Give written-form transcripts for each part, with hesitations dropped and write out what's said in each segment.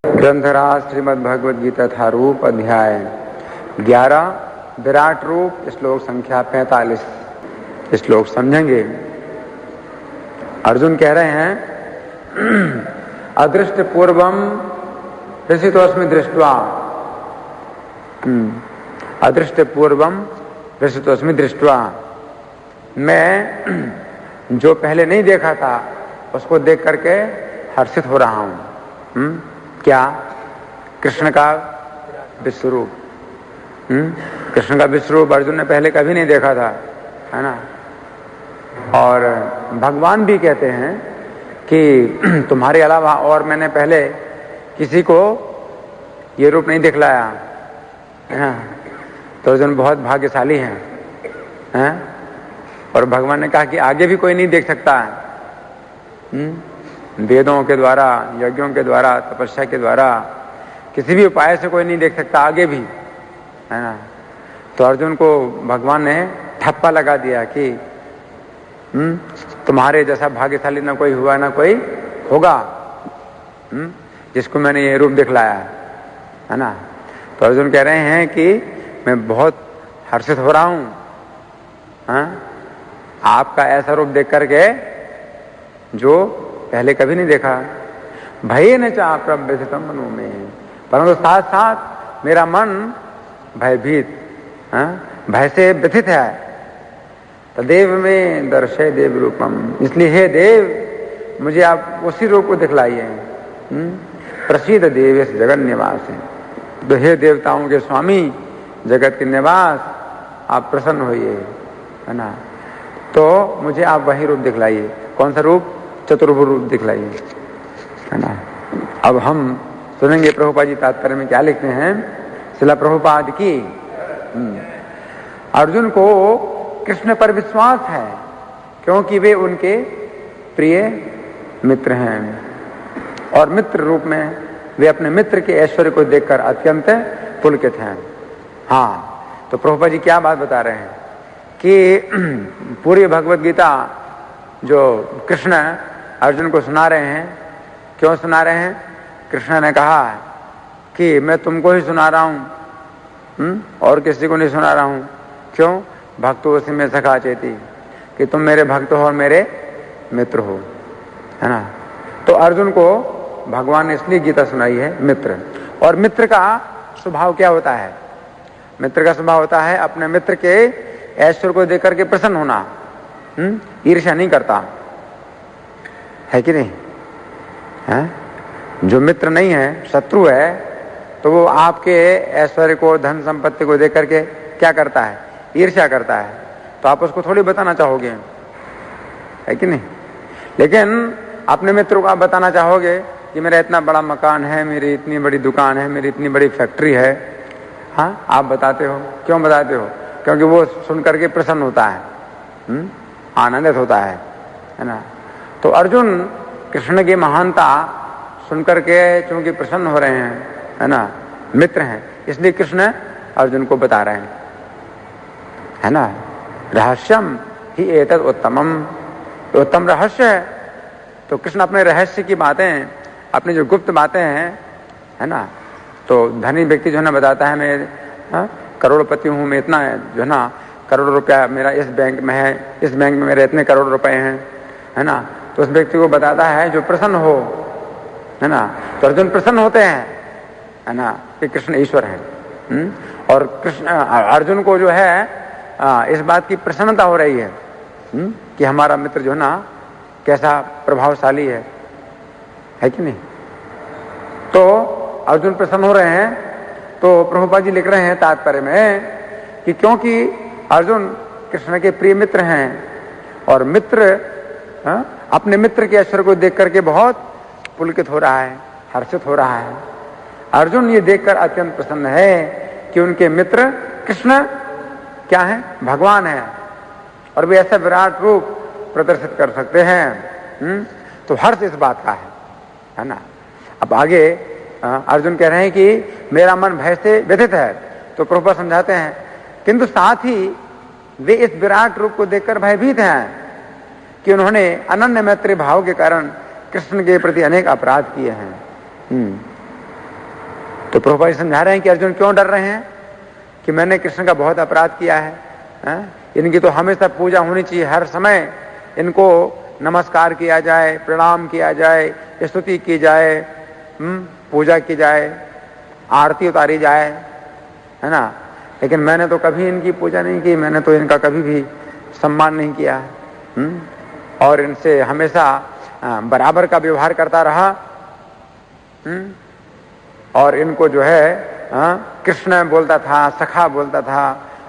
ग्रंथराज श्रीमद् भगवद गीता था रूप अध्याय 11 विराट रूप श्लोक संख्या 45। श्लोक समझेंगे। अर्जुन कह रहे हैं अदृष्ट पूर्वम ऋषितोस्मि दृष्ट्वा, अदृष्ट पूर्वम ऋषितोस्मि दृष्ट्वा, मैं जो पहले नहीं देखा था उसको देख करके हर्षित हो रहा हूं। क्या? कृष्ण का विश्वरूप। कृष्ण का विश्वरूप अर्जुन ने पहले कभी नहीं देखा था, है ना। और भगवान भी कहते हैं कि तुम्हारे अलावा और मैंने पहले किसी को ये रूप नहीं दिखलाया, है ना। तो अर्जुन बहुत भाग्यशाली हैं। और भगवान ने कहा कि आगे भी कोई नहीं देख सकता है। वेदों के द्वारा, यज्ञों के द्वारा, तपस्या के द्वारा, किसी भी उपाय से कोई नहीं देख सकता आगे भी, है ना। तो अर्जुन को भगवान ने ठप्पा लगा दिया कि तुम्हारे जैसा भाग्यशाली ना कोई हुआ ना कोई होगा जिसको मैंने ये रूप दिखलाया, है ना। तो अर्जुन कह रहे हैं कि मैं बहुत हर्षित हो रहा हूं आपका ऐसा रूप देख करके जो पहले कभी नहीं देखा। भय न चाह प्रव्यथितम मनो में, परंतु साथ साथ मेरा मन भयभीत, भय से व्यथित है। तदेव में दर्शय देव रूपम, इसलिए हे देव मुझे आप उसी रूप को दिखलाइए। प्रसीद देव इस जगत निवास है, तो हे देवताओं के स्वामी, जगत के निवास, आप प्रसन्न होइए, है ना। तो मुझे आप वही रूप दिखलाइए। कौन सा रूप? चतुर्भुज रूप दिखलाइए, है ना। अब हम सुनेंगे प्रभुपाद जी तात्पर्य में क्या लिखते हैं। शिला प्रभुपाद की अर्जुन को कृष्ण पर विश्वास है क्योंकि वे उनके प्रिय मित्र हैं, और मित्र रूप में वे अपने मित्र के ऐश्वर्य को देखकर अत्यंत पुलकित हैं। हाँ, तो प्रभुपाद जी क्या बात बता रहे हैं कि पूरी भगवद गीता जो कृष्ण अर्जुन को सुना रहे हैं, क्यों सुना रहे हैं? कृष्ण ने कहा कि मैं तुमको ही सुना रहा हूं, और किसी को नहीं सुना रहा हूं। क्यों? भक्तो उसी में सखा चेती, कि तुम मेरे भक्त हो और मेरे मित्र हो, है ना। तो अर्जुन को भगवान ने इसलिए गीता सुनाई है मित्र। और मित्र का स्वभाव क्या होता है? मित्र का स्वभाव होता है अपने मित्र के ऐश्वर्य को देख करके प्रसन्न होना, ईर्ष्या नहीं करता, है कि नहीं? है? जो मित्र नहीं है, शत्रु है, तो वो आपके ऐश्वर्य को, धन संपत्ति को देख करके क्या करता है? ईर्ष्या करता है। तो आप उसको थोड़ी बताना चाहोगे, है कि नहीं? लेकिन अपने मित्र को आप बताना चाहोगे कि मेरा इतना बड़ा मकान है, मेरी इतनी बड़ी दुकान है, मेरी इतनी बड़ी फैक्ट्री है। हाँ, आप बताते हो। क्यों बताते हो? क्योंकि वो सुन करके प्रसन्न होता है, आनंदित होता है ना। तो अर्जुन कृष्ण की महानता सुनकर के चूंकि प्रसन्न हो रहे हैं, है ना, मित्र हैं, इसलिए कृष्ण अर्जुन को बता रहे हैं, है ना। रहस्यम ही एतद उत्तमम, उत्तम रहस्य है। तो कृष्ण अपने रहस्य की बातें, अपनी जो गुप्त बातें हैं, है ना, तो धनी व्यक्ति जो है ना बताता है मैं करोड़पति हूं, मैं इतना जो है ना करोड़ रुपया मेरा इस बैंक में है, इस बैंक में मेरे इतने करोड़ रुपए हैं, है ना। तो उस व्यक्ति को बताता है जो प्रसन्न हो, है ना। तो अर्जुन प्रसन्न होते हैं, है ना, कि कृष्ण ईश्वर है। और कृष्ण अर्जुन को जो है इस बात की प्रसन्नता हो रही है कि हमारा मित्र जो है ना कैसा प्रभावशाली है कि नहीं। तो अर्जुन प्रसन्न हो रहे हैं। तो प्रभुपाद जी लिख रहे हैं तात्पर्य में कि क्योंकि अर्जुन कृष्ण के प्रिय मित्र हैं, और मित्र अपने मित्र के ऐश्वर्य को देख करके बहुत पुलकित हो रहा है, हर्षित हो रहा है। अर्जुन ये देखकर अत्यंत प्रसन्न है कि उनके मित्र कृष्ण क्या है? भगवान है, और वे ऐसा विराट रूप प्रदर्शित कर सकते हैं। तो हर्ष इस बात का है ना। अब आगे अर्जुन कह रहे हैं कि मेरा मन भय से व्यथित है। तो प्रभुपाद समझाते हैं किंतु साथ ही वे इस विराट रूप को देखकर भयभीत हैं कि उन्होंने अनन्य मैत्री भाव के कारण कृष्ण के प्रति अनेक अपराध किए हैं। तो प्रभुपाद जी समझा रहे हैं कि अर्जुन क्यों डर रहे हैं कि मैंने कृष्ण का बहुत अपराध किया है? इनकी तो हमेशा पूजा होनी चाहिए, हर समय इनको नमस्कार किया जाए, प्रणाम किया जाए, स्तुति की जाए, पूजा की जाए, आरती उतारी जाए, है ना। लेकिन मैंने तो कभी इनकी पूजा नहीं की, मैंने तो इनका कभी भी सम्मान नहीं किया, और इनसे हमेशा बराबर का व्यवहार करता रहा, और इनको जो है कृष्ण बोलता था, सखा बोलता था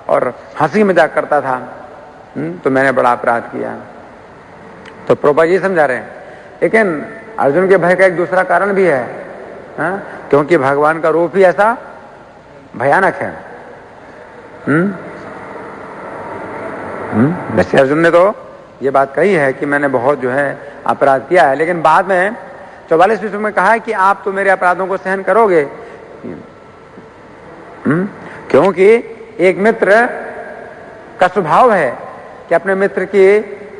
और हंसी मजाक करता था, तो मैंने बड़ा अपराध किया। तो प्रभुपाद जी समझा रहे हैं। लेकिन अर्जुन के भय का एक दूसरा कारण भी है, क्योंकि भगवान का रूप ही ऐसा भयानक है। वैसे अर्जुन ने तो ये बात कही है कि मैंने बहुत जो है अपराध किया है, लेकिन बाद में 44वें श्लोक में कहा है कि आप तो मेरे अपराधों को सहन करोगे, क्योंकि एक मित्र का स्वभाव है कि अपने मित्र के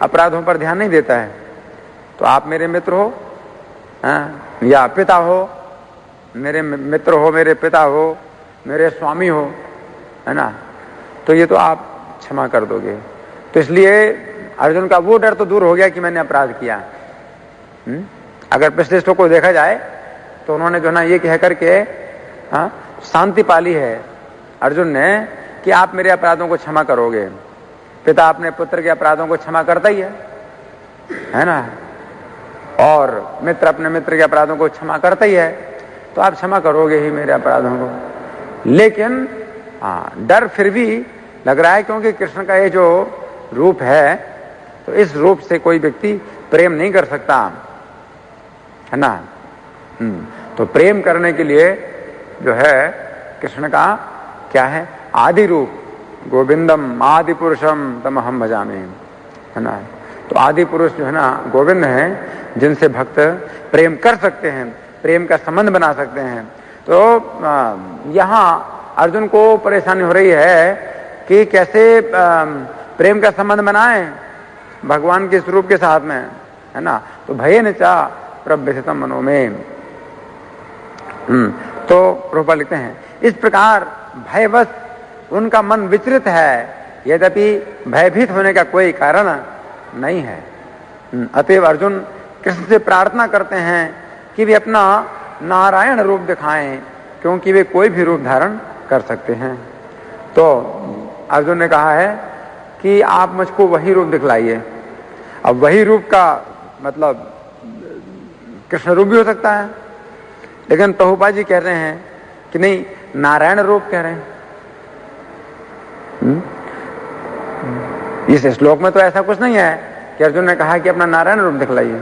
अपराधों पर ध्यान नहीं देता है। तो आप मेरे मित्र हो, या पिता हो, मेरे मित्र हो, मेरे पिता हो, मेरे स्वामी हो, है ना, तो ये तो आप क्षमा कर दोगे। तो इसलिए अर्जुन का वो डर तो दूर हो गया कि मैंने अपराध किया। अगर पिछले श्लोक को देखा जाए तो उन्होंने जो ना ये कह करके शांति पाली है अर्जुन ने कि आप मेरे अपराधों को क्षमा करोगे। पिता अपने पुत्र के अपराधों को क्षमा करता ही है ना, और मित्र अपने मित्र के अपराधों को क्षमा करता ही है, तो आप क्षमा करोगे ही मेरे अपराधों को। लेकिन डर फिर भी लग रहा है, क्योंकि कृष्ण का ये जो रूप है, तो इस रूप से कोई व्यक्ति प्रेम नहीं कर सकता, है ना। तो प्रेम करने के लिए जो है कृष्ण का क्या है, आदि रूप, गोविंदम आदि पुरुषम तम हम भजामि, है ना। तो आदि पुरुष जो है ना गोविंद हैं, जिनसे भक्त प्रेम कर सकते हैं, प्रेम का संबंध बना सकते हैं। तो यहाँ अर्जुन को परेशानी हो रही है कि कैसे प्रेम का संबंध बनाएं भगवान के स्वरूप के साथ में, है ना। तो भय न चा प्रव्यथितम मनो में। तो प्रभुपाद लिखते हैं, इस प्रकार भयवश उनका मन विचलित है, यद्यपि भयभीत होने का कोई कारण नहीं है। अतएव अर्जुन कृष्ण से प्रार्थना करते हैं कि वे अपना नारायण रूप दिखाएं, क्योंकि वे कोई भी रूप धारण कर सकते हैं। तो अर्जुन ने कहा है कि आप मुझको वही रूप दिखलाइए। अब वही रूप का मतलब कृष्ण रूप भी हो सकता है, लेकिन प्रभुपाद जी कह रहे हैं कि नहीं, नारायण रूप कह रहे हैं। इस श्लोक में तो ऐसा कुछ नहीं है कि अर्जुन ने कहा कि अपना नारायण रूप दिखलाइए,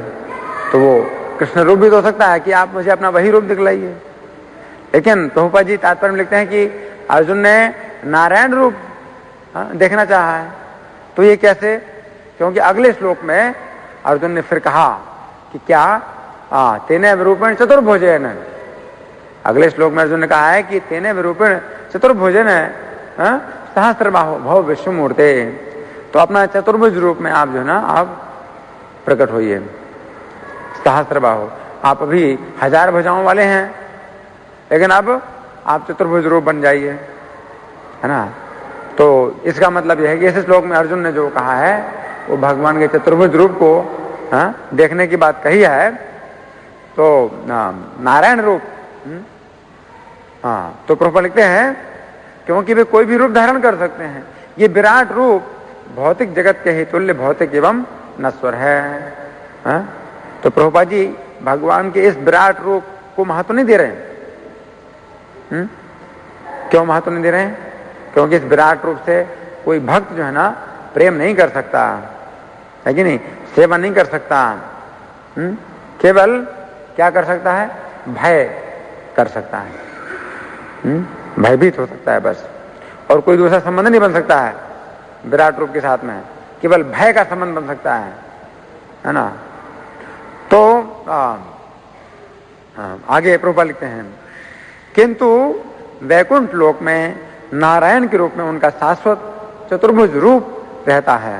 तो वो कृष्ण रूप भी तो हो सकता है कि आप मुझे अपना वही रूप दिखलाइए। लेकिन प्रभुपाद जी तात्पर्य में लिखते हैं कि अर्जुन ने नारायण रूप देखना चाहा है। तो ये कैसे? क्योंकि अगले श्लोक में अर्जुन ने फिर कहा कि क्या तेने विरूपेण चतुर्भुजेन, अगले श्लोक में अर्जुन ने कहा है कि तेने विरूपेण चतुर्भुजेन सहस्त्रबाहो भव विश्व मूर्ते। तो अपना चतुर्भुज रूप में आप जो है ना आप प्रकट होइए, सहस्त्रबाहो। आप अभी 1000 भुजाओं वाले हैं, लेकिन अब आप चतुर्भुज रूप बन जाइए, है ना। तो इसका मतलब यह है कि इस श्लोक में अर्जुन ने जो कहा है वो भगवान के चतुर्भुज रूप को देखने की बात कही है। तो नारायण रूप, तो प्रभुपाद लिखते हैं क्योंकि वे कोई भी रूप धारण कर सकते हैं। ये विराट रूप भौतिक जगत के ही तुल्य भौतिक एवं नश्वर है। तो प्रभुपाद जी भगवान के इस विराट रूप को महत्व नहीं दे रहे हैं। क्यों महत्व नहीं दे रहे हैं? क्योंकि इस विराट रूप से कोई भक्त जो है ना प्रेम नहीं कर सकता, है कि नहीं, सेवा नहीं कर सकता। केवल क्या कर सकता है? भय कर सकता है, भयभीत हो सकता है बस, और कोई दूसरा संबंध नहीं बन सकता है विराट रूप के साथ में, केवल भय का संबंध बन सकता है ना। तो आगे प्रभुपाद लिखते हैं, किंतु वैकुंठ लोक में नारायण के रूप में उनका शाश्वत चतुर्भुज रूप रहता है।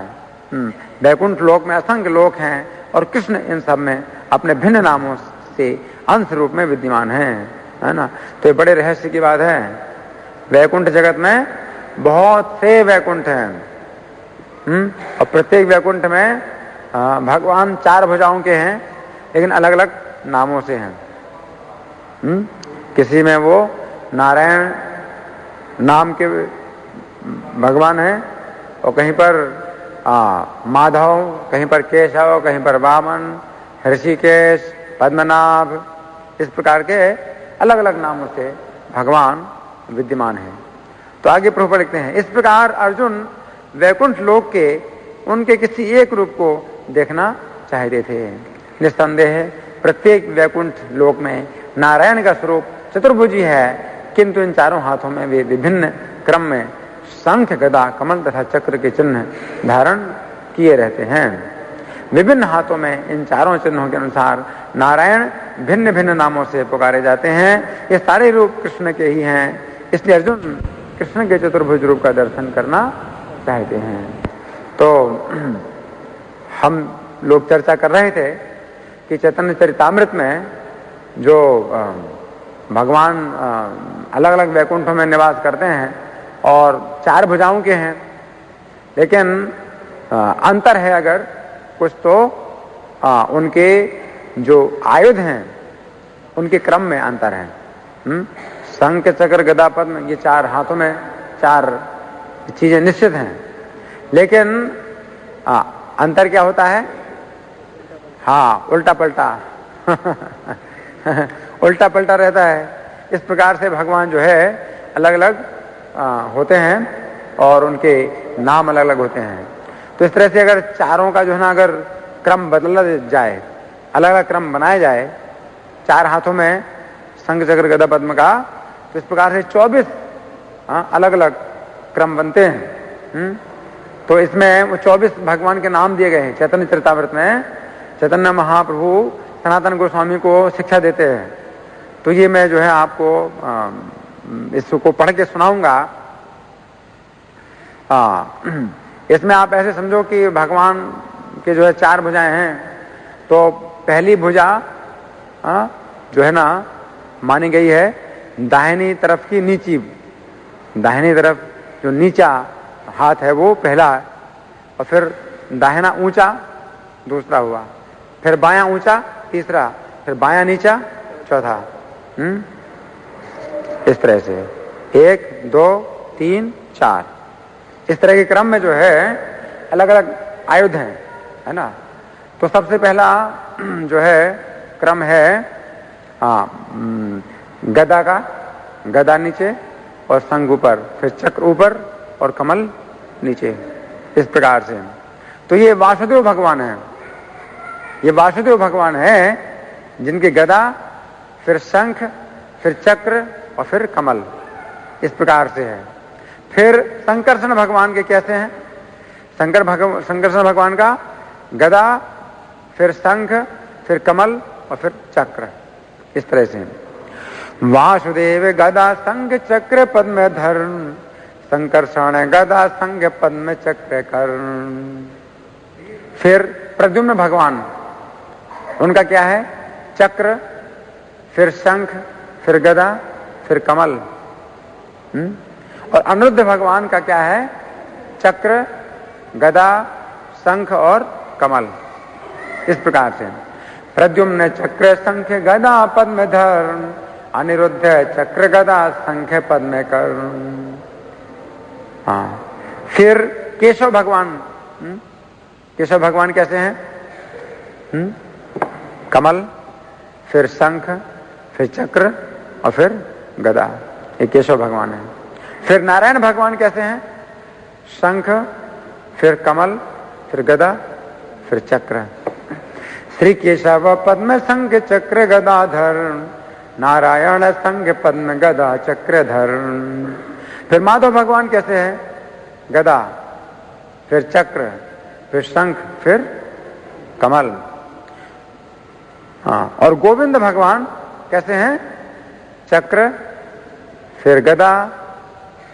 वैकुंठ लोक में असंख्य लोक हैं और कृष्ण इन सब में अपने भिन्न नामों से अंश रूप में विद्यमान हैं। है ना। तो ये बड़े रहस्य की बात है। वैकुंठ जगत में बहुत से वैकुंठ हैं, और प्रत्येक वैकुंठ में भगवान 4 भुजाओं के हैं, लेकिन अलग अलग नामों से हैं। किसी में वो नारायण नाम के भगवान हैं, और कहीं पर माधव, कहीं पर केशव, कहीं पर वामन, ऋषिकेश, पद्मनाभ, इस प्रकार के अलग अलग नामों से भगवान विद्यमान है। तो आगे प्रभुपाद लिखते हैं, इस प्रकार अर्जुन वैकुंठ लोक के उनके किसी एक रूप को देखना चाहते थे। निस्संदेह प्रत्येक वैकुंठ लोक में नारायण का स्वरूप चतुर्भुजी है, किंतु इन चारों हाथों में वे विभिन्न क्रम में शंख, गदा, कमल तथा चक्र के चिन्ह धारण किए रहते हैं। विभिन्न हाथों में इन चारों चिन्हों के अनुसार नारायण भिन्न भिन्न नामों से पुकारे जाते हैं। ये सारे रूप कृष्ण के ही हैं, इसलिए अर्जुन कृष्ण के चतुर्भुज रूप का दर्शन करना चाहते हैं। तो हम लोग चर्चा कर रहे थे कि चैतन्य चरितामृत में जो भगवान अलग अलग वैकुंठों में निवास करते हैं और 4 भुजाओं के हैं, लेकिन अंतर है अगर कुछ तो उनके जो आयुध हैं उनके क्रम में अंतर है। शंख, चक्र, गदा, पद्म, ये 4 हाथों में 4 चीजें निश्चित हैं, लेकिन अंतर क्या होता है? हाँ, उल्टा पलटा उल्टा पलटा रहता है। इस प्रकार से भगवान जो है अलग अलग होते हैं और उनके नाम अलग अलग होते हैं। तो इस तरह से अगर चारों का जो है ना अगर क्रम बदला जाए, अलग अलग क्रम बनाया जाए 4 हाथों में शंख, चक्र, गदा, पद्म का, तो इस प्रकार से 24 अलग अलग क्रम बनते हैं। तो इसमें वो 24 भगवान के नाम दिए गए हैं। चैतन्य चरितामृत में चैतन्य महाप्रभु सनातन गोस्वामी को शिक्षा देते हैं। तो ये मैं जो है आपको इसको पढ़ के सुनाऊंगा। इसमें आप ऐसे समझो कि भगवान के जो है 4 भुजाएं हैं। तो पहली भुजा जो है ना मानी गई है दाहिनी तरफ की नीची, दाहिनी तरफ जो नीचा हाथ है वो पहला है, और फिर दाहिना ऊंचा दूसरा हुआ, फिर बायां ऊंचा तीसरा, फिर बायां नीचा चौथा। इस तरह से 1 2 3 4 इस तरह के क्रम में जो है अलग अलग आयुध हैं, है ना। तो सबसे पहला जो है क्रम है गदा का, गदा नीचे और शंख ऊपर, फिर चक्र ऊपर और कमल नीचे, इस प्रकार से। तो ये वासुदेव भगवान है, ये वासुदेव भगवान है जिनके गदा, फिर शंख, फिर चक्र और फिर कमल, इस प्रकार से है। फिर संकर्षण भगवान के कैसे हैं? संकर्षण भगवान का गदा, फिर शंख, फिर कमल और फिर चक्र, इस तरह से। वासुदेव गदा शंख चक्र पद्म धरण, संकर्षण गदा शंख पद्म चक्र कर्ण। फिर प्रद्युम्न भगवान, उनका क्या है? चक्र, फिर शंख, फिर गदा, फिर कमल। और अनिरुद्ध भगवान का क्या है? चक्र, गदा, शंख और कमल, इस प्रकार से। प्रद्युम्न चक्र शंख गदा पद्म धरण, अनिरुद्ध चक्र गदा शंख पद्म कर्ण। फिर केशव भगवान, केशव भगवान कैसे हैं? कमल, फिर शंख, फिर चक्र और फिर गदा, ये केशव भगवान है। फिर नारायण भगवान कैसे हैं? शंख, फिर कमल, फिर गदा, फिर चक्र। श्री केशव पद्म शंख चक्र गदाधर, नारायण शंख पद्म गदा चक्रधर। फिर माधव भगवान कैसे हैं? गदा, फिर चक्र, फिर शंख, फिर कमल। और गोविंद भगवान कैसे हैं? चक्र, फिर गदा,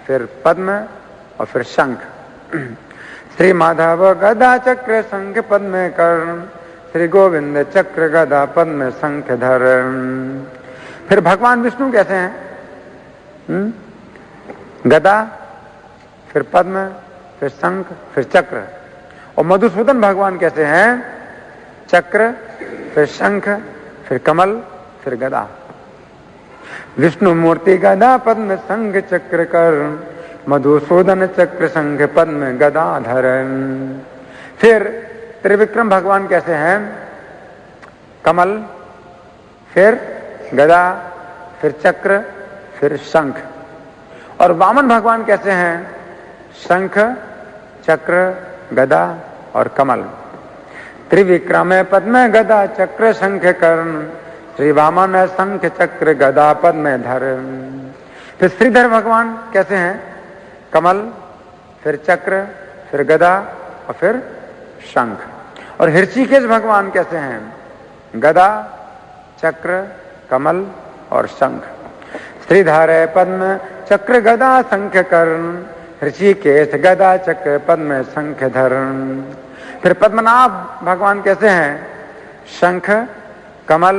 फिर पद्म और फिर शंख। श्री माधव गदा चक्र शंख पद्म कर्ण, श्री गोविंद चक्र गदा पद्म शंख धर। फिर भगवान विष्णु कैसे हैं? गदा, फिर पद्म, फिर शंख, फिर चक्र। और मधुसूदन भगवान कैसे हैं? चक्र, फिर शंख, फिर कमल, फिर गदा। विष्णु मूर्ति गदा पद्म शंख चक्र कर, मधुसूदन चक्र शंख पद्म गदाधर। फिर त्रिविक्रम भगवान कैसे हैं? कमल, फिर गदा, फिर चक्र, फिर शंख। और वामन भगवान कैसे हैं? शंख, चक्र, गदा और कमल। त्रिविक्रम पद्म गदा चक्र शंख कर्ण, श्री वामन शंख चक्र गदा पद्म धर। फिर श्रीधर भगवान कैसे हैं? कमल, फिर चक्र, फिर गदा और फिर शंख। और ऋषिकेश भगवान कैसे हैं? गदा, चक्र, कमल और शंख। श्रीधर पद्म चक्र गदा शंख कर्ण, ऋषिकेश गदा चक्र पद्म शंख धरण। फिर पद्मनाभ भगवान कैसे हैं? शंख, कमल,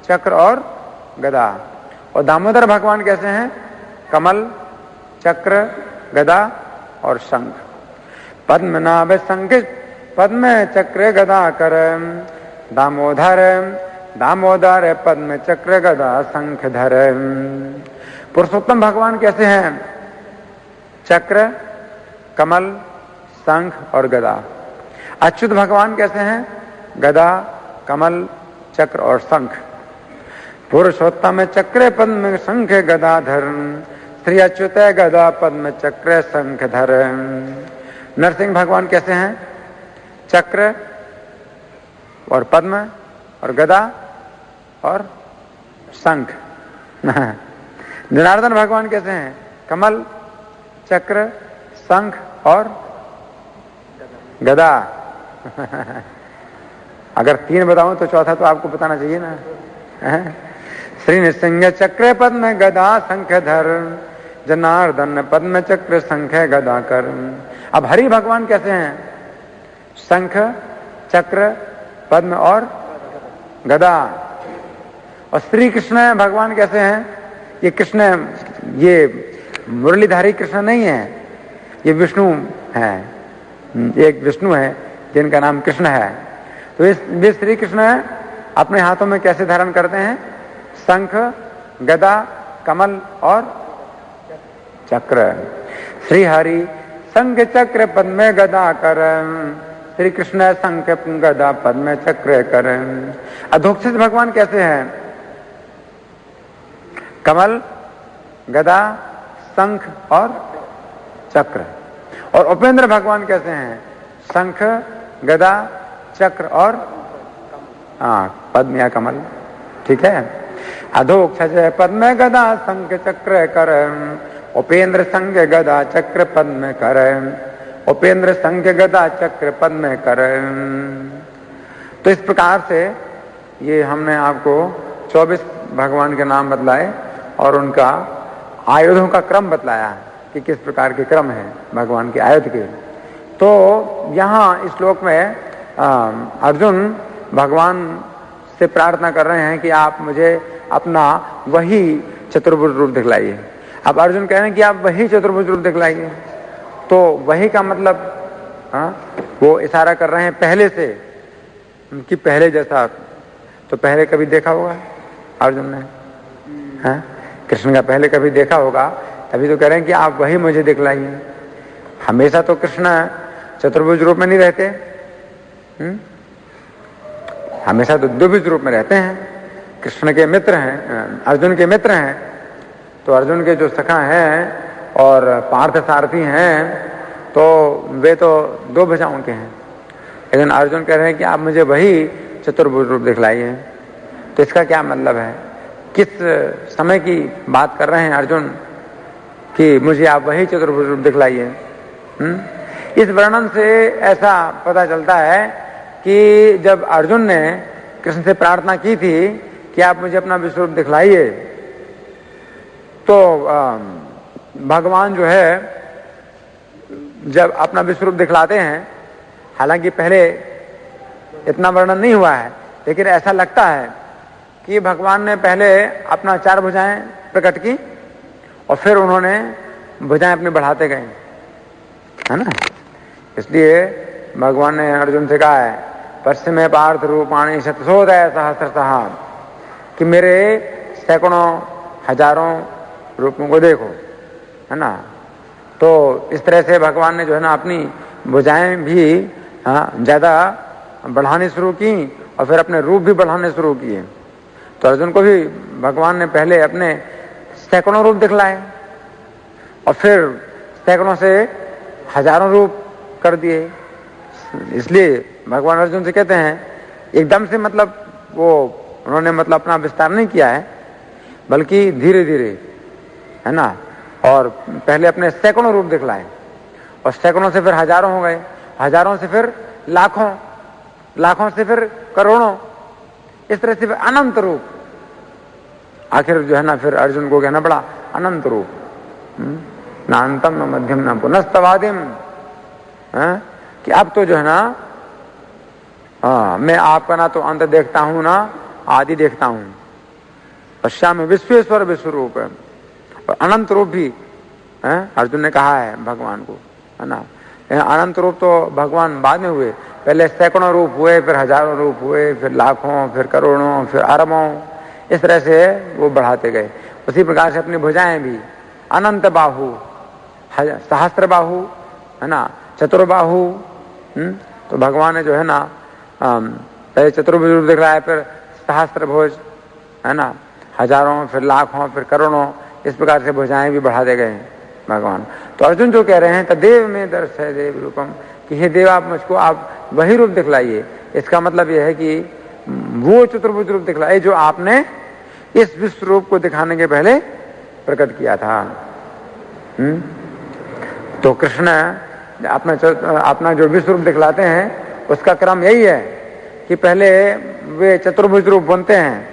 चक्र और गदा। और दामोदर भगवान कैसे हैं? कमल, चक्र, गदा और शंख। पद्मनाभ शंख पद्म चक्र गदा कर, दामोदर दामोदर पद्म चक्र गदा शंख धर। पुरुषोत्तम भगवान कैसे हैं? चक्र, कमल, शंख और गदा। अच्युत भगवान कैसे हैं? गदा, कमल, चक्र और शंख। पुरुषोत्तम चक्र पद्म शंख गदाधर, श्री अच्युत गदा पद्म चक्र शंख धर। नरसिंह भगवान कैसे हैं? चक्र और पद्म और गदा और शंख। जनार्दन भगवान कैसे हैं? कमल, चक्र, शंख और गदा। अगर 3 बताऊं तो चौथा तो आपको बताना चाहिए ना। श्री नृसिंह चक्र पद्म गदा शंख धर, जनार्दन पद्म चक्र शंख गदा कर। अब हरि भगवान कैसे हैं? शंख, चक्र, पद्म और गदा। और श्री कृष्ण भगवान कैसे हैं? ये कृष्ण, ये मुरलीधारी कृष्ण नहीं है, ये विष्णु है। एक विष्णु है जिनका नाम कृष्ण है। तो वे श्री कृष्ण अपने हाथों में कैसे धारण करते हैं? शंख, गदा, कमल और चक्र। श्री हरि शंख चक्र पद्म गदा कर, श्री कृष्ण शंख गदा पद्म चक्र कर। अधोक्षित भगवान कैसे हैं? कमल, गदा, शंख और चक्र। और उपेंद्र भगवान कैसे हैं? शंख, गदा, चक्र और पद्म या कमल। ठीक है। अधोक्षज पद्म गदा शंख चक्र कर, उपेंद्र शंख गदा चक्र पद्म कर। उपेंद्र शंख गदा चक्र पद्म कर। तो इस प्रकार से ये हमने आपको 24 भगवान के नाम बतलाए और उनका आयुधों का क्रम बतलाया कि किस प्रकार के क्रम है भगवान के आयुध के। तो यहाँ इस श्लोक में अर्जुन भगवान से प्रार्थना कर रहे हैं कि आप मुझे अपना वही चतुर्भुज रूप दिखलाइए। अब अर्जुन कह रहे हैं कि आप वही चतुर्भुज रूप दिखलाइए। तो वही का मतलब वो इशारा कर रहे हैं पहले से, कि पहले जैसा। तो पहले कभी देखा होगा अर्जुन ने? कृष्ण का पहले कभी देखा होगा, तभी तो कह रहे हैं कि आप वही मुझे दिखलाइए। हमेशा तो कृष्ण चतुर्भुज रूप में नहीं रहते, हमेशा तो द्विभुज रूप में रहते हैं। कृष्ण के मित्र हैं, अर्जुन के मित्र हैं, तो अर्जुन के जो सखा हैं और पार्थ सारथी हैं, तो वे तो 2 भुजाओं के हैं। लेकिन अर्जुन कह रहे हैं कि आप मुझे वही चतुर्भुज रूप दिखलाइए। तो इसका क्या मतलब है? किस समय की बात कर रहे हैं अर्जुन कि मुझे आप वही चतुर्भुज रूप दिखलाइए? इस वर्णन से ऐसा पता चलता है कि जब अर्जुन ने कृष्ण से प्रार्थना की थी कि आप मुझे अपना विश्व रूप दिखलाइए, तो भगवान जो है जब अपना विश्व रूप दिखलाते हैं, हालांकि पहले इतना वर्णन नहीं हुआ है, लेकिन ऐसा लगता है कि भगवान ने पहले अपना 4 भुजाएं प्रकट की और फिर उन्होंने भुजाएं अपनी बढ़ाते गए, है ना। इसलिए भगवान ने अर्जुन से कहा है पश्चिमे पार्थ रूपाणी शतशोदय सहस्रतः, कि मेरे सैकड़ों हजारों रूपों को देखो, है ना। तो इस तरह से भगवान ने जो है ना अपनी भुजाएं भी ज्यादा बढ़ानी शुरू की और फिर अपने रूप भी बढ़ाने शुरू किए। तो अर्जुन को भी भगवान ने पहले अपने सैकड़ों रूप दिखलाए और फिर सैकड़ों से हजारों रूप कर दिए। इसलिए भगवान अर्जुन से कहते हैं एकदम से मतलब वो उन्होंने मतलब अपना विस्तार नहीं किया है, बल्कि धीरे धीरे, है ना। और पहले अपने सैकड़ों रूप दिखलाए और सैकड़ों से फिर हजारों हो गए, हजारों से फिर लाखों, लाखों से फिर करोड़ों, इस तरह से फिर अनंत रूप। आखिर जो है ना फिर अर्जुन को कहना पड़ा अनंत रूप, ना अंतम न मध्यम न पुनस्तवादिम, कि अब तो जो है ना मैं आपका ना तो अंत देखता हूं ना आदि देखता हूं। पश्यामि विश्वेश्वर विश्वरूप, और अनंत रूप भी अर्जुन ने कहा है भगवान को, है ना। अनंत रूप तो भगवान बाद में हुए, पहले सैकड़ों रूप हुए, फिर हजारों रूप हुए, फिर लाखों, फिर करोड़ों, फिर अरबों, इस तरह से वो बढ़ाते गए। उसी प्रकार से अपनी भुजाएं भी अनंत बाहु, सहस्त्र बाहु, है ना, चतुर्बाहु। तो भगवान ने जो है ना पहले चतुर्भुज रूप दिख रहा है, फिर सहस्त्र भुज, है ना, हजारों, फिर लाखों, फिर करोड़ों, इस प्रकार से भुजाएं भी बढ़ाते गए भगवान। तो अर्जुन जो कह रहे हैं तदेव में दर्शय देव रूपम, कि हे देव आप मुझको आप वही रूप दिखलाइए। इसका मतलब यह है कि वो चतुर्भुज रूप दिखलाइए जो आपने इस विश्व रूप को दिखाने के पहले प्रकट किया था। तो कृष्ण अपना जो विश्व रूप दिखलाते हैं उसका क्रम यही है कि पहले वे चतुर्भुज रूप बनते हैं,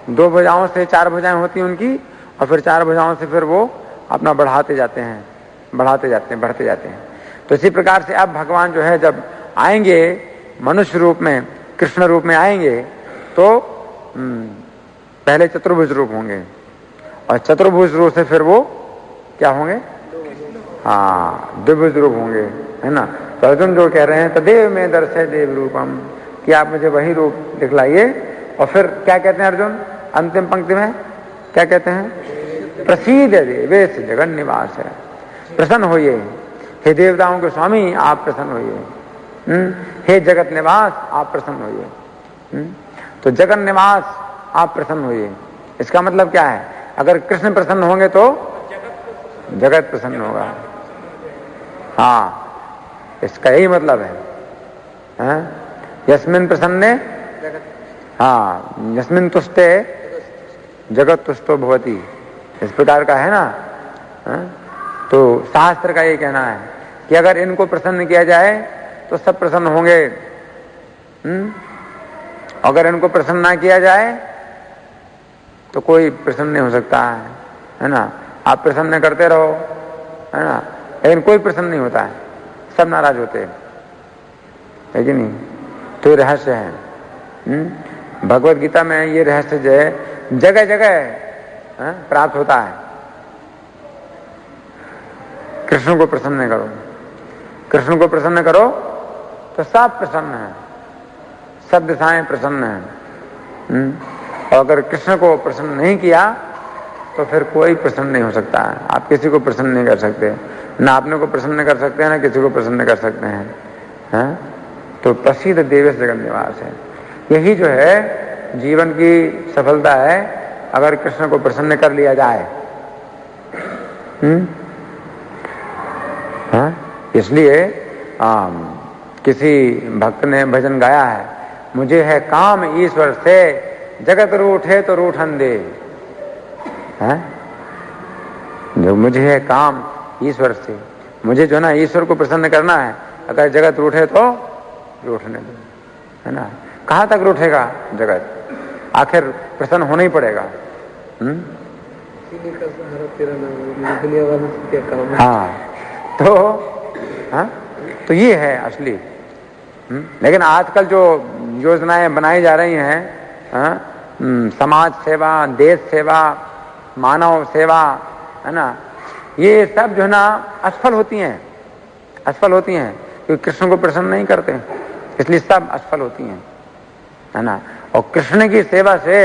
2 भुजाओं से 4 भुजाएं होती हैं उनकी, और फिर 4 भुजाओं से फिर वो अपना बढ़ाते जाते हैं, बढ़ाते जाते हैं, बढ़ते जाते हैं। तो इसी प्रकार से अब भगवान जो है जब आएंगे मनुष्य रूप में, कृष्ण रूप में आएंगे, तो पहले चतुर्भुज रूप होंगे और चतुर्भुज रूप से फिर वो क्या होंगे, द्विभुज रूप होंगे, है ना। तो अर्जुन जो कह रहे हैं तदेव में दर्शय देव रूपम, कि आप मुझे वही रूप दिखलाइए। और फिर क्या कहते हैं अर्जुन अंतिम पंक्ति में, क्या कहते हैं, प्रसीद देवेश जगन निवास है, प्रसन्न होइए हे देवताओं के स्वामी, आप प्रसन्न होइए, हे जगत निवास आप प्रसन्न होइए। तो जगन निवास आप प्रसन्न होइए, इसका मतलब क्या है, अगर कृष्ण प्रसन्न होंगे तो जगत प्रसन्न होगा। इसका यही मतलब है, यस्मिन प्रसन्ने, यस्मिन तुष्टे जगत तुष्टो भवति, इस प्रकार का है ना। तो शास्त्र का ये कहना है कि अगर इनको प्रसन्न किया जाए तो सब प्रसन्न होंगे, अगर इनको प्रसन्न ना किया जाए तो कोई प्रसन्न नहीं हो सकता है ना। आप प्रसन्न करते रहो, है ना, लेकिन कोई प्रसन्न नहीं होता है, सब नाराज होते हैं, है कि नहीं। तो ये रहस्य है, भगवत गीता में ये रहस्य जो है जगह जगह प्राप्त होता है। कृष्ण को प्रसन्न करो, कृष्ण को प्रसन्न करो तो सब प्रसन्न है, सब दिशाएं प्रसन्न हैं। और अगर कृष्ण को प्रसन्न नहीं किया तो फिर कोई प्रसन्न नहीं हो सकता है। आप किसी को प्रसन्न नहीं कर सकते, ना अपने को प्रसन्न कर सकते हैं, ना किसी को प्रसन्न कर सकते हैं। तो प्रसिद्ध देवेश जगन निवास है, यही जो है जीवन की सफलता है, अगर कृष्ण को प्रसन्न कर लिया जाए। इसलिए किसी भक्त ने भजन गाया है, मुझे है काम ईश्वर से, जगत रूठे तो रूठन दे। जो मुझे है काम ईश्वर से, मुझे जो ना ईश्वर को प्रसन्न करना है, अगर जगत रूठे तो रूठने दो, है ना। कहाँ तक रूठेगा जगत, आखिर प्रसन्न होना ही पड़ेगा। तो ये है असली। लेकिन आजकल जो योजनाएं बनाई जा रही हैं, समाज सेवा, देश सेवा, मानव सेवा, है ना, ये सब जो है ना असफल होती हैं, असफल होती हैं, क्योंकि कृष्ण को प्रसन्न नहीं करते, इसलिए सब असफल होती हैं, है ना। और कृष्ण की सेवा से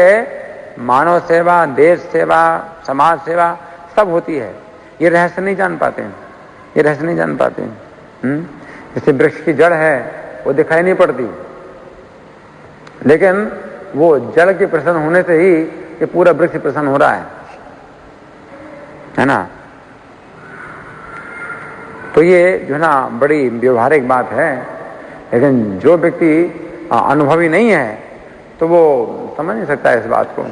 मानव सेवा, देश सेवा, समाज सेवा सब होती है। ये रहस्य नहीं जान पाते हैं, ये रहस्य नहीं जान पाते हैं। जैसे वृक्ष की जड़ है वो दिखाई नहीं पड़ती, लेकिन वो जड़ के प्रसन्न होने से ही ये पूरा वृक्ष प्रसन्न हो रहा है ना। तो ये जो है ना बड़ी व्यवहारिक बात है, लेकिन जो व्यक्ति अनुभवी नहीं है तो वो समझ नहीं सकता इस बात को।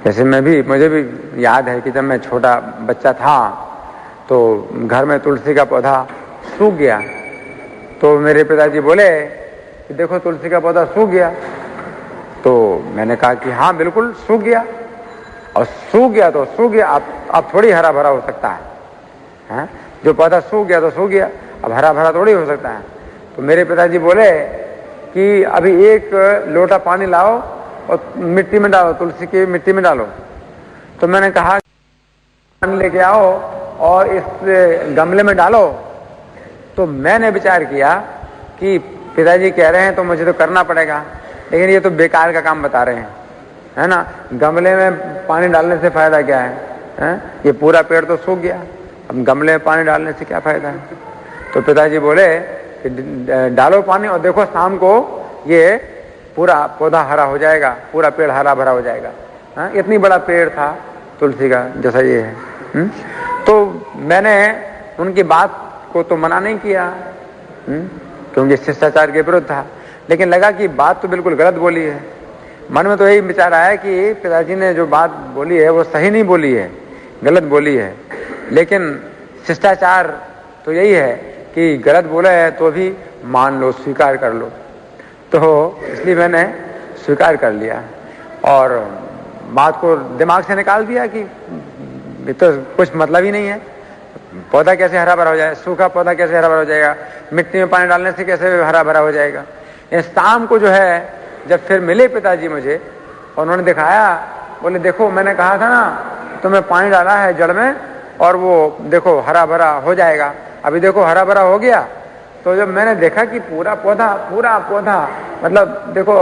जैसे मुझे भी याद है कि जब मैं छोटा बच्चा था तो घर में तुलसी का पौधा सूख गया, तो मेरे पिताजी बोले कि देखो तुलसी का पौधा सूख गया। तो मैंने कहा कि हाँ बिल्कुल सूख गया, और सूख गया तो सूख गया, अब थोड़ी हरा भरा हो सकता है? जो पौधा सूख गया तो सूख गया, अब हरा भरा थोड़ी हो सकता है। तो मेरे पिताजी बोले कि अभी एक लोटा पानी लाओ और मिट्टी में डालो, तुलसी की मिट्टी में डालो। तो मैंने कहा पानी लेके आओ और इस गमले में डालो। तो मैंने विचार किया कि पिताजी कह रहे हैं तो मुझे तो करना पड़ेगा, लेकिन ये तो बेकार का काम बता रहे हैं, है ना। गमले में पानी डालने से फायदा क्या है? ये पूरा पेड़ तो सूख गया, अब गमले में पानी डालने से क्या फायदा है? तो पिताजी बोले कि डालो पानी और देखो शाम को ये पूरा पौधा हरा हो जाएगा, पूरा पेड़ हरा भरा हो जाएगा। इतनी बड़ा पेड़ था तुलसी का जैसा ये है। तो मैंने उनकी बात को तो मना नहीं किया, क्योंकि शिष्टाचार के विरुद्ध था, लेकिन लगा कि बात तो बिल्कुल गलत बोली है। मन में तो यही विचार आया कि पिताजी ने जो बात बोली है वो सही नहीं बोली है, गलत बोली है, लेकिन शिष्टाचार तो यही है कि गलत बोला है तो भी मान लो, स्वीकार कर लो। तो इसलिए मैंने स्वीकार कर लिया और बात को दिमाग से निकाल दिया कि तो कुछ मतलब ही नहीं है। पौधा कैसे हरा भरा हो जाए, सूखा पौधा कैसे हरा भरा हो जाएगा, मिट्टी में पानी डालने से कैसे हरा भरा हो जाएगा। शाम को जो है जब फिर मिले पिताजी मुझे और उन्होंने दिखाया, बोले देखो मैंने कहा था ना तुम्हें पानी डाला है जड़ में और वो देखो हरा भरा हो जाएगा, अभी देखो हरा भरा हो गया। तो जब मैंने देखा कि पूरा पौधा मतलब देखो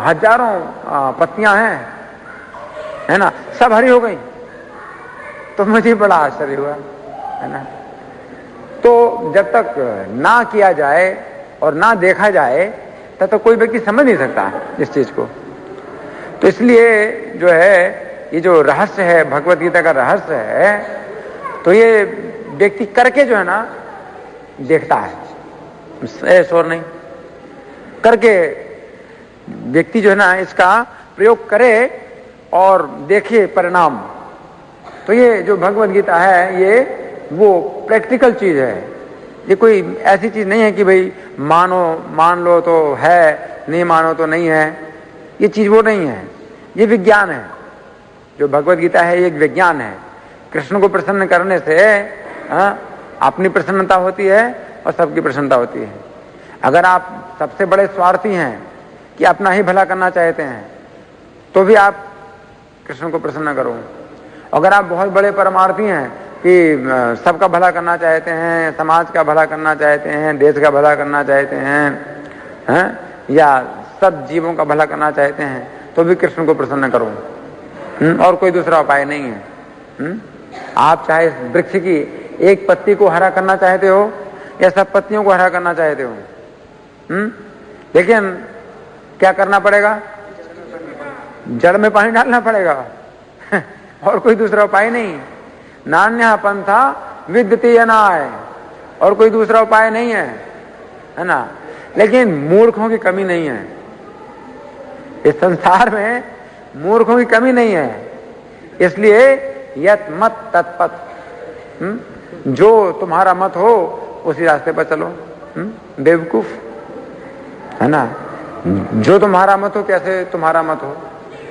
हजारों पत्तियां हैं, है ना, सब हरी हो गई, तो मुझे बड़ा आश्चर्य हुआ, है ना। तो जब तक ना किया जाए और ना देखा जाए तब तक कोई व्यक्ति समझ नहीं सकता इस चीज को। तो इसलिए जो है ये जो रहस्य है, भगवत गीता का रहस्य है, तो ये व्यक्ति करके जो है ना देखता है, ऐसा और नहीं, करके व्यक्ति जो है ना इसका प्रयोग करे और देखे परिणाम। तो ये जो भगवत गीता है ये वो प्रैक्टिकल चीज है, ये कोई ऐसी चीज नहीं है कि भाई मान लो तो है, नहीं मानो तो नहीं है, ये चीज वो नहीं है, ये विज्ञान है। जो भगवत गीता है ये एक विज्ञान है। कृष्ण को प्रसन्न करने से अपनी प्रसन्नता होती है और सबकी प्रसन्नता होती है। अगर आप सबसे बड़े स्वार्थी हैं कि अपना ही भला करना चाहते हैं तो भी आप कृष्ण को प्रसन्न करो। अगर आप बहुत बड़े परमार्थी हैं कि सबका भला करना चाहते हैं, समाज का भला करना चाहते हैं, देश का भला करना चाहते हैं, या सब जीवों का भला करना चाहते हैं, तो भी कृष्ण को प्रसन्न करो। और कोई दूसरा उपाय नहीं है। आप चाहे इस वृक्ष की एक पत्ती को हरा करना चाहते हो या सब पत्तियों को हरा करना चाहते हो, लेकिन क्या करना पड़ेगा? जड़ में पानी डालना पड़ेगा और कोई दूसरा उपाय नहीं। नान्या पंथा विद्यते अनाय, और कोई दूसरा उपाय नहीं है ना। लेकिन मूर्खों की कमी नहीं है इस संसार में, मूर्खों की कमी नहीं है। इसलिए यत मत तत्पथ, जो तुम्हारा मत हो उसी रास्ते पर चलो। बेवकूफ, है ना, जो तुम्हारा मत हो कैसे तुम्हारा मत हो,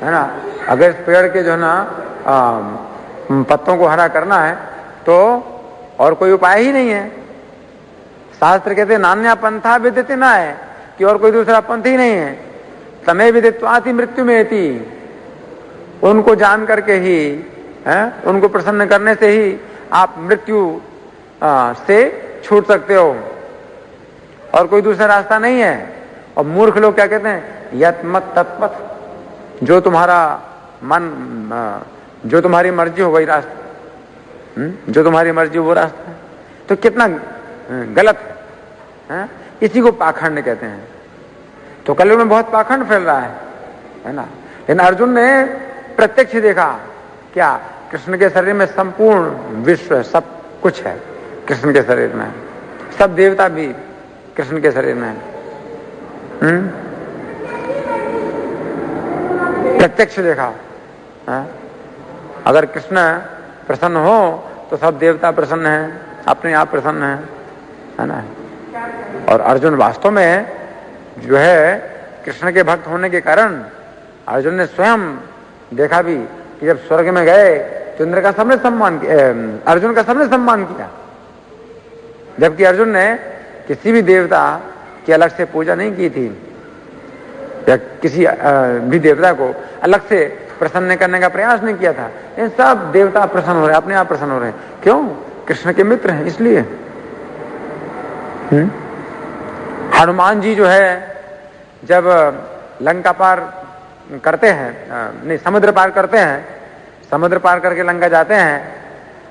है ना। अगर इस पेड़ के जो है ना पत्तों को हरा करना है तो और कोई उपाय ही नहीं है। शास्त्र कहते नान्या पंथा विद्यते ना है कि और कोई दूसरा पंथ ही नहीं है। तमे विदित्वाति मृत्यु में थी, उनको जान करके ही उनको प्रसन्न करने से ही आप मृत्यु से छूट सकते हो, और कोई दूसरा रास्ता नहीं है। और मूर्ख लोग क्या कहते हैं, यत मत तत्पथ, जो तुम्हारा मन, जो तुम्हारी मर्जी हो वही रास्ता, जो तुम्हारी मर्जी वो रास्ता है। तो कितना गलत है, इसी को पाखंड कहते हैं। तो कलयुग में बहुत पाखंड फैल रहा है ना। लेकिन अर्जुन ने प्रत्यक्ष देखा, क्या कृष्ण के शरीर में संपूर्ण विश्व सब कुछ है, कृष्ण के शरीर में सब देवता भी कृष्ण के शरीर में है। प्रत्यक्ष देखा। अगर कृष्ण प्रसन्न हो तो सब देवता प्रसन्न हैं, अपने आप प्रसन्न है ना। और अर्जुन वास्तव में जो है कृष्ण के भक्त होने के कारण अर्जुन ने स्वयं देखा भी कि जब स्वर्ग में गए तो इंद्र का सबने सम्मान किया, अर्जुन का सबने सम्मान किया, जबकि अर्जुन ने किसी भी देवता की अलग से पूजा नहीं की थी, या किसी भी देवता को अलग से प्रसन्न करने का प्रयास नहीं किया था। इन सब देवता प्रसन्न हो रहे, अपने आप प्रसन्न हो रहे हैं। क्यों? कृष्ण के मित्र हैं इसलिए। हनुमान जी जो है जब लंका पार करते हैं, नहीं समुद्र पार करते हैं, समुद्र पार करके लंका जाते हैं,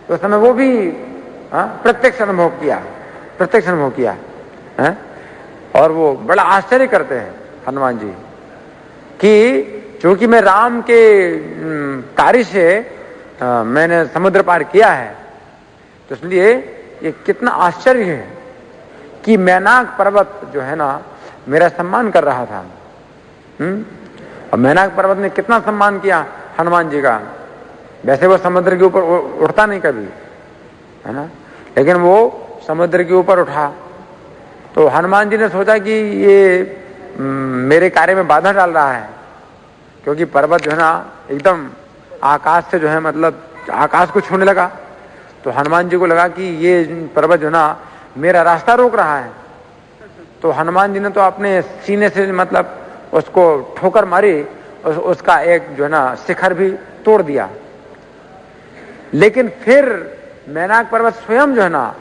तो उस समय वो भी प्रत्यक्ष अनुभव किया, प्रत्यक्ष अनुभव किया है। और वो बड़ा आश्चर्य करते हैं हनुमान जी कि चूंकि मैं राम के कार्य से मैंने समुद्र पार किया है, तो इसलिए ये कितना आश्चर्य है कि मैनाक पर्वत जो है ना मेरा सम्मान कर रहा था। और मैनाक पर्वत ने कितना सम्मान किया हनुमान जी का। वैसे वो समुद्र के ऊपर उठता नहीं कभी, है ना, लेकिन वो समुद्र के ऊपर उठा। तो हनुमान जी ने सोचा कि ये मेरे कार्य में बाधा डाल रहा है, क्योंकि पर्वत जो है ना एकदम आकाश से जो है मतलब आकाश को छूने लगा। तो हनुमान जी को लगा कि ये पर्वत जो है ना मेरा रास्ता रोक रहा है। तो हनुमान जी ने तो अपने सीने से मतलब उसको ठोकर मारी, उसका एक जो है ना शिखर भी तोड़ दिया। लेकिन फिर मैनाक पर्वत स्वयं जो है ना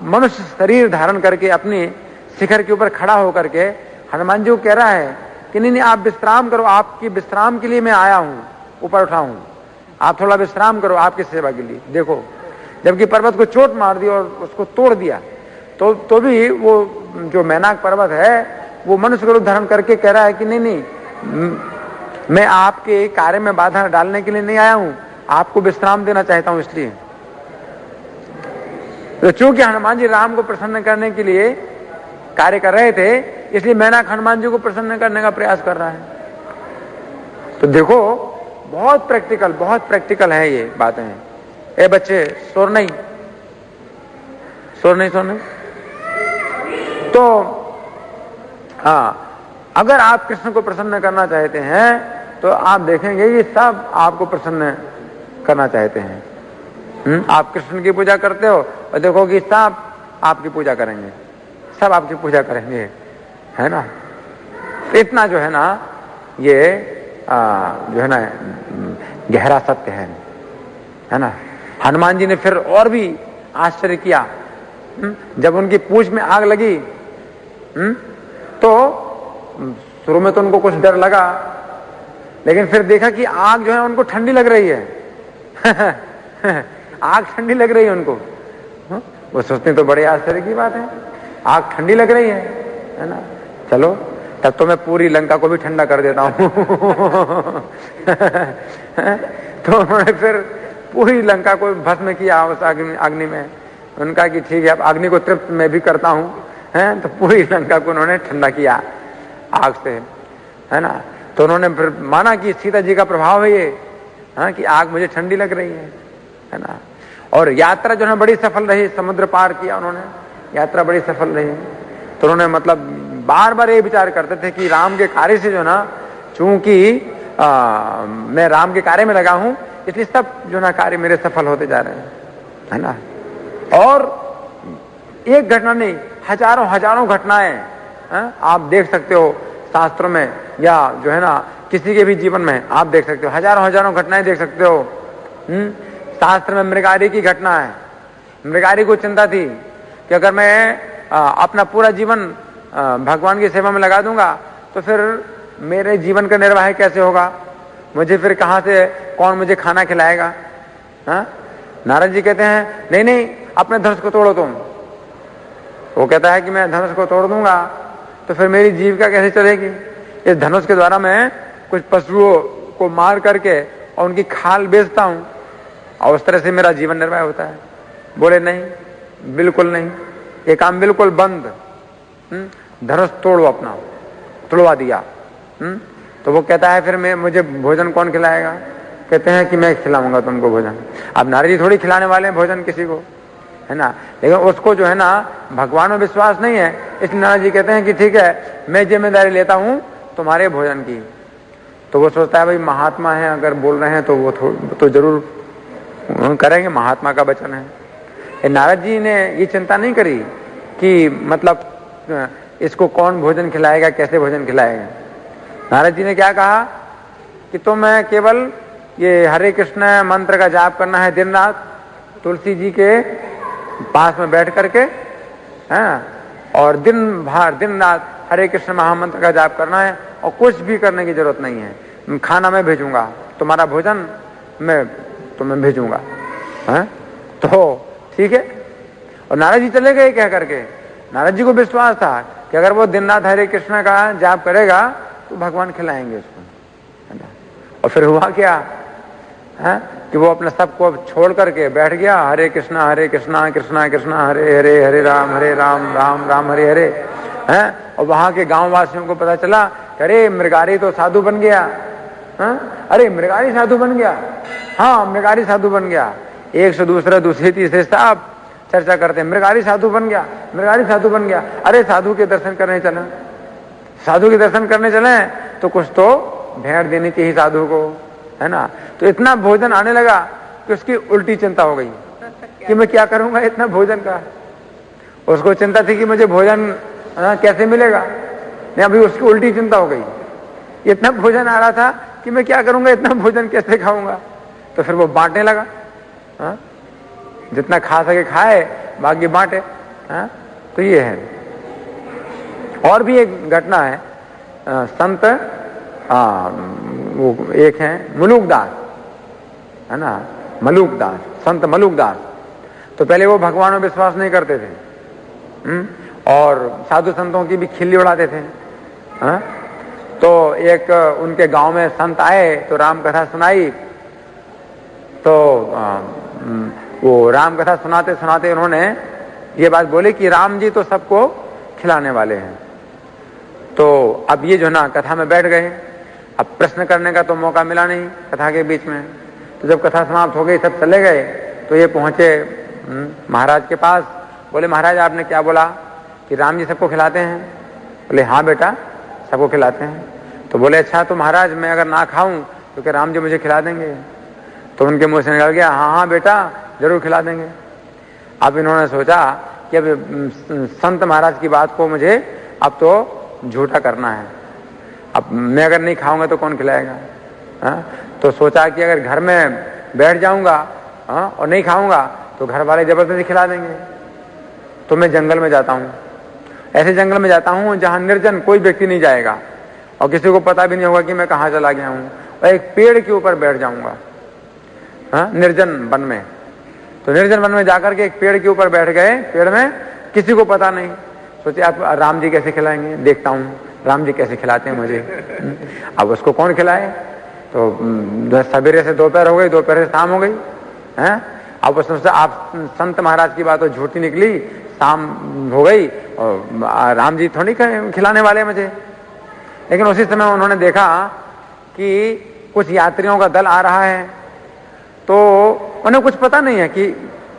मनुष्य शरीर धारण करके अपने शिखर के ऊपर खड़ा होकर के हनुमान जी को कह रहा है कि नहीं नहीं आप विश्राम करो, आपकी विश्राम के लिए मैं आया हूं, ऊपर उठा हूं, आप थोड़ा विश्राम करो आपकी सेवा के लिए। देखो, जबकि पर्वत को चोट मार दी और उसको तोड़ दिया, तो भी वो जो मैनाक पर्वत है वो मनुष्य का रूप धारण करके कह रहा है कि नहीं नहीं मैं आपके कार्य में बाधा डालने के लिए नहीं आया हूं, आपको विश्राम देना चाहता हूं। इसलिए तो चूंकि हनुमान जी राम को प्रसन्न करने के लिए कार्य कर रहे थे, इसलिए मैनाक हनुमान जी को प्रसन्न करने का प्रयास कर रहा है। तो देखो बहुत प्रैक्टिकल है ये बातें। ए बच्चे शोर नहीं। तो अगर आप कृष्ण को प्रसन्न करना चाहते हैं तो आप देखेंगे ये सब आपको प्रसन्न करना चाहते हैं। आप कृष्ण की पूजा करते हो और देखो कि सब आपकी पूजा करेंगे, सब आपकी पूजा करेंगे, है ना। तो इतना जो है ना ये जो है ना गहरा सत्य है ना। हनुमान जी ने फिर और भी आश्चर्य किया। जब उनकी पूंछ में आग लगी तो शुरू में तो उनको कुछ डर लगा, लेकिन फिर देखा कि आग जो है उनको ठंडी लग रही है। आग ठंडी लग रही है उनको। वो सोचते तो बड़े आश्चर्य की बात है, आग ठंडी लग रही है ना। चलो तब तो मैं पूरी लंका को भी ठंडा कर देता हूं। तो उन्होंने फिर पूरी लंका को भस्म किया उस अग्नि में। उनका कि ठीक है अब अग्नि को तृप्त मैं भी करता हूं, है। तो पूरी लंका को उन्होंने ठंडा किया आग से, है ना। तो उन्होंने फिर माना कि सीता जी का प्रभाव है ये, कि आग मुझे ठंडी लग रही है ना। और यात्रा जो है बड़ी सफल रही, समुद्र पार किया उन्होंने, यात्रा बड़ी सफल रही। तो उन्होंने मतलब बार बार ये विचार करते थे कि राम के कार्य से जो ना, चूंकि मैं राम के कार्य में लगा हूं इसलिए सब जो ना कार्य मेरे सफल होते जा रहे हैं, है ना। और एक घटना नहीं, हजारों घटनाएं आप देख सकते हो शास्त्रों में या जो है ना किसी के भी जीवन में आप देख सकते हो, हजारों हजारों घटनाएं देख सकते हो। शास्त्र में मृगारी की घटना है। मृगारी को चिंता थी कि अगर मैं अपना पूरा जीवन भगवान की सेवा में लगा दूंगा तो फिर मेरे जीवन का निर्वाह कैसे होगा, मुझे फिर कहां से कौन मुझे खाना खिलाएगा। नारद जी कहते हैं नहीं नहीं, अपने धनुष को तोड़ो तुम। वो कहता है कि मैं धनुष को तोड़ दूंगा तो फिर मेरी जीविका कैसे चलेगी। इस धनुष के द्वारा मैं कुछ पशुओं को मार करके और उनकी खाल बेचता हूं और उस तरह से मेरा जीवन निर्वाह होता है। बोले नहीं, बिल्कुल नहीं, ये काम बिल्कुल बंद। धनुष तोड़ो अपना, तोड़वा दिया। तो वो कहता है फिर मुझे भोजन कौन खिलाएगा। कहते हैं कि मैं खिलाऊंगा तुमको भोजन। अब नारद जी थोड़ी खिलाने वाले हैं भोजन किसी को, है ना, लेकिन उसको जो है ना भगवान में विश्वास नहीं है, इसलिए नारद जी कहते हैं कि ठीक है मैं जिम्मेदारी लेता हूं तुम्हारे भोजन की। तो वो सोचता है भाई महात्मा है, अगर बोल रहे हैं तो वो तो जरूर करेंगे, महात्मा का वचन है। नारद जी ने ये चिंता नहीं करी कि मतलब इसको कौन भोजन खिलाएगा, कैसे भोजन खिलाएगा। नारद जी ने क्या कहा कि तुम्हें केवल ये हरे कृष्ण मंत्र का जाप करना है दिन रात तुलसी जी के पास में बैठ करके, हैं, और दिन रात हरे कृष्ण महामंत्र का जाप करना है और कुछ भी करने की जरूरत नहीं है। खाना मैं भेजूंगा, तुम्हारा भोजन मैं तुम्हें भेजूंगा। तो ठीक है। और नारद जी चले गए कह करके। नारद जी को विश्वास था कि अगर वो दिन रात हरे कृष्ण का जाप करेगा तो भगवान खिलाएंगे उसको, है ना। और फिर हुआ क्या है कि वो अपने सब को छोड़ करके बैठ गया, हरे कृष्णा कृष्णा कृष्णा हरे हरे, हरे राम राम राम हरे हरे। हैं, और वहां के गांव वासियों को पता चला कि अरे मृगारी तो साधु बन गया। अरे मृगारी साधु बन गया, हाँ मृगारी साधु बन गया। एक से दूसरे, दूसरे तीसरे सब चर्चा करते हैं, मृगारी साधु बन गया, मृगारी साधु बन गया। अरे साधु के दर्शन करने चले, साधु के दर्शन करने चले तो कुछ तो भेंट देनी चाहिए साधु को, है ना। तो इतना भोजन आने लगा कि उसकी उल्टी चिंता हो गई कि मैं क्या करूंगा इतना भोजन का। उसको चिंता थी कि मुझे भोजन कैसे मिलेगा, नहीं अभी उसकी उल्टी चिंता हो गई। इतना भोजन आ रहा था कि मैं क्या करूंगा, इतना भोजन कैसे खाऊंगा। तो फिर वो बांटने लगा, जितना खा सके खाए, बाकी बांटे। तो ये है। और भी एक घटना है, संत वो एक है मलूकदास, है ना, मलूकदास, संत मलूकदास। तो पहले वो भगवान में विश्वास नहीं करते थे, और साधु संतों की भी खिल्ली उड़ाते थे। तो एक उनके गांव में संत आए तो राम कथा सुनाई। तो वो राम कथा सुनाते सुनाते उन्होंने ये बात बोली कि राम जी तो सबको खिलाने वाले हैं। तो अब ये जो ना कथा में बैठ गए। अब प्रश्न करने का तो मौका मिला नहीं कथा के बीच में। तो जब कथा समाप्त हो गई, सब चले गए, तो ये पहुंचे महाराज के पास। बोले महाराज आपने क्या बोला कि राम जी सबको खिलाते हैं। बोले हाँ बेटा सबको खिलाते हैं। तो बोले अच्छा तो महाराज मैं अगर ना खाऊं तो क्या राम जी मुझे खिला देंगे। तो उनके मुंह से निकल गया हाँ हाँ बेटा जरूर खिला देंगे। अब इन्होंने सोचा कि अब संत महाराज की बात को मुझे अब तो झूठा करना है, अब मैं अगर नहीं खाऊंगा तो कौन खिलाएगा। तो सोचा कि अगर घर में बैठ जाऊंगा और नहीं खाऊंगा तो घर वाले जबरदस्ती खिला देंगे। तो मैं जंगल में जाता हूँ, ऐसे जंगल में जाता हूँ जहां निर्जन कोई व्यक्ति नहीं जाएगा और किसी को पता भी नहीं होगा कि मैं कहाँ चला गया हूँ, और एक पेड़ के ऊपर बैठ जाऊंगा निर्जन वन में। तो निर्जन वन में जाकर के एक पेड़ के ऊपर बैठ गए, पेड़ में किसी को पता नहीं। सोचे आप राम जी कैसे खिलाएंगे, देखता हूँ राम जी कैसे खिलाते हैं मुझे। अब उसको कौन खिलाए। तो सवेरे से दोपहर हो गई, दोपहर से शाम हो गई है। अब उसने सोचा आप संत महाराज की बात तो झूठी निकली, शाम हो गई और राम जी थोड़ी खिलाने वाले मुझे। लेकिन उसी समय उन्होंने देखा कि कुछ यात्रियों का दल आ रहा है। तो उन्हें कुछ पता नहीं है कि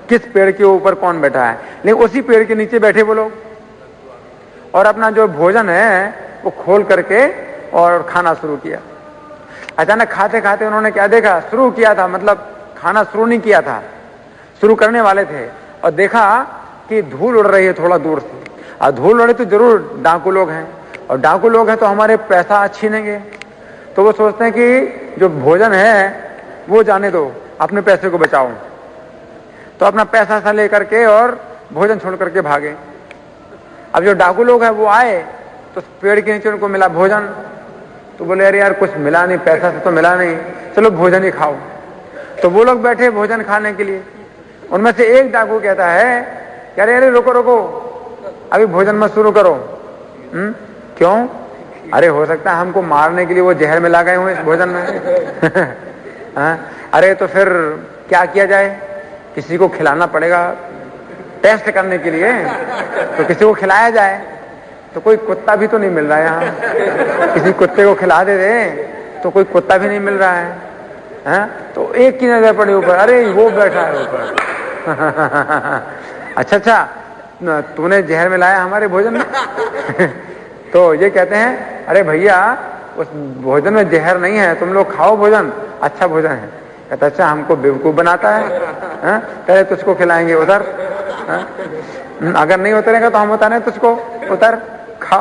किस पेड़ के ऊपर कौन बैठा है, लेकिन उसी पेड़ के नीचे बैठे वो लोग और अपना जो भोजन है वो खोल करके और खाना शुरू किया। अचानक खाते खाते उन्होंने क्या देखा, शुरू किया था मतलब खाना शुरू नहीं किया था, शुरू करने वाले थे, और देखा कि धूल उड़ रही है थोड़ा दूर से। और धूल उड़े तो जरूर डाकू लोग हैं, और डाकू लोग हैं तो हमारे पैसा छीनेंगे। तो वो सोचते हैं कि जो भोजन है वो जाने दो, अपने पैसे को बचाओ। तो अपना पैसा सा लेकर के और भोजन छोड़ करके भागे। अब जो डाकू लोग हैं वो आए तो पेड़ के नीचे उनको मिला भोजन, तो बोले अरे यार कुछ मिला नहीं, पैसा से तो मिला नहीं, चलो भोजन ही खाओ। तो वो लोग बैठे भोजन खाने के लिए। उनमें से एक डाकू कहता है कि अरे अरे रुको रुको, अभी भोजन मत शुरू करो। क्यों? अरे हो सकता है हमको मारने के लिए वो जहर मिला गए हो इस भोजन में। अरे तो फिर क्या किया जाए? किसी को खिलाना पड़ेगा टेस्ट करने के लिए, तो किसी को खिलाया जाए। तो कोई कुत्ता भी तो नहीं मिल रहा है यहाँ, किसी कुत्ते को खिला दे रहे, तो कोई कुत्ता भी नहीं मिल रहा है। तो एक की नजर पड़ी ऊपर, अरे वो बैठा है ऊपर। अच्छा, तूने जहर मिलाया हमारे भोजन में? तो ये कहते हैं अरे भैया उस भोजन में जहर नहीं है, तुम लोग खाओ भोजन, अच्छा भोजन है। कहता अच्छा हमको बेवकूफ बनाता है, पहले तुझको खिलाएंगे, उधर अगर नहीं उतरेगा तो हम उतारे तुझको, उतर खा।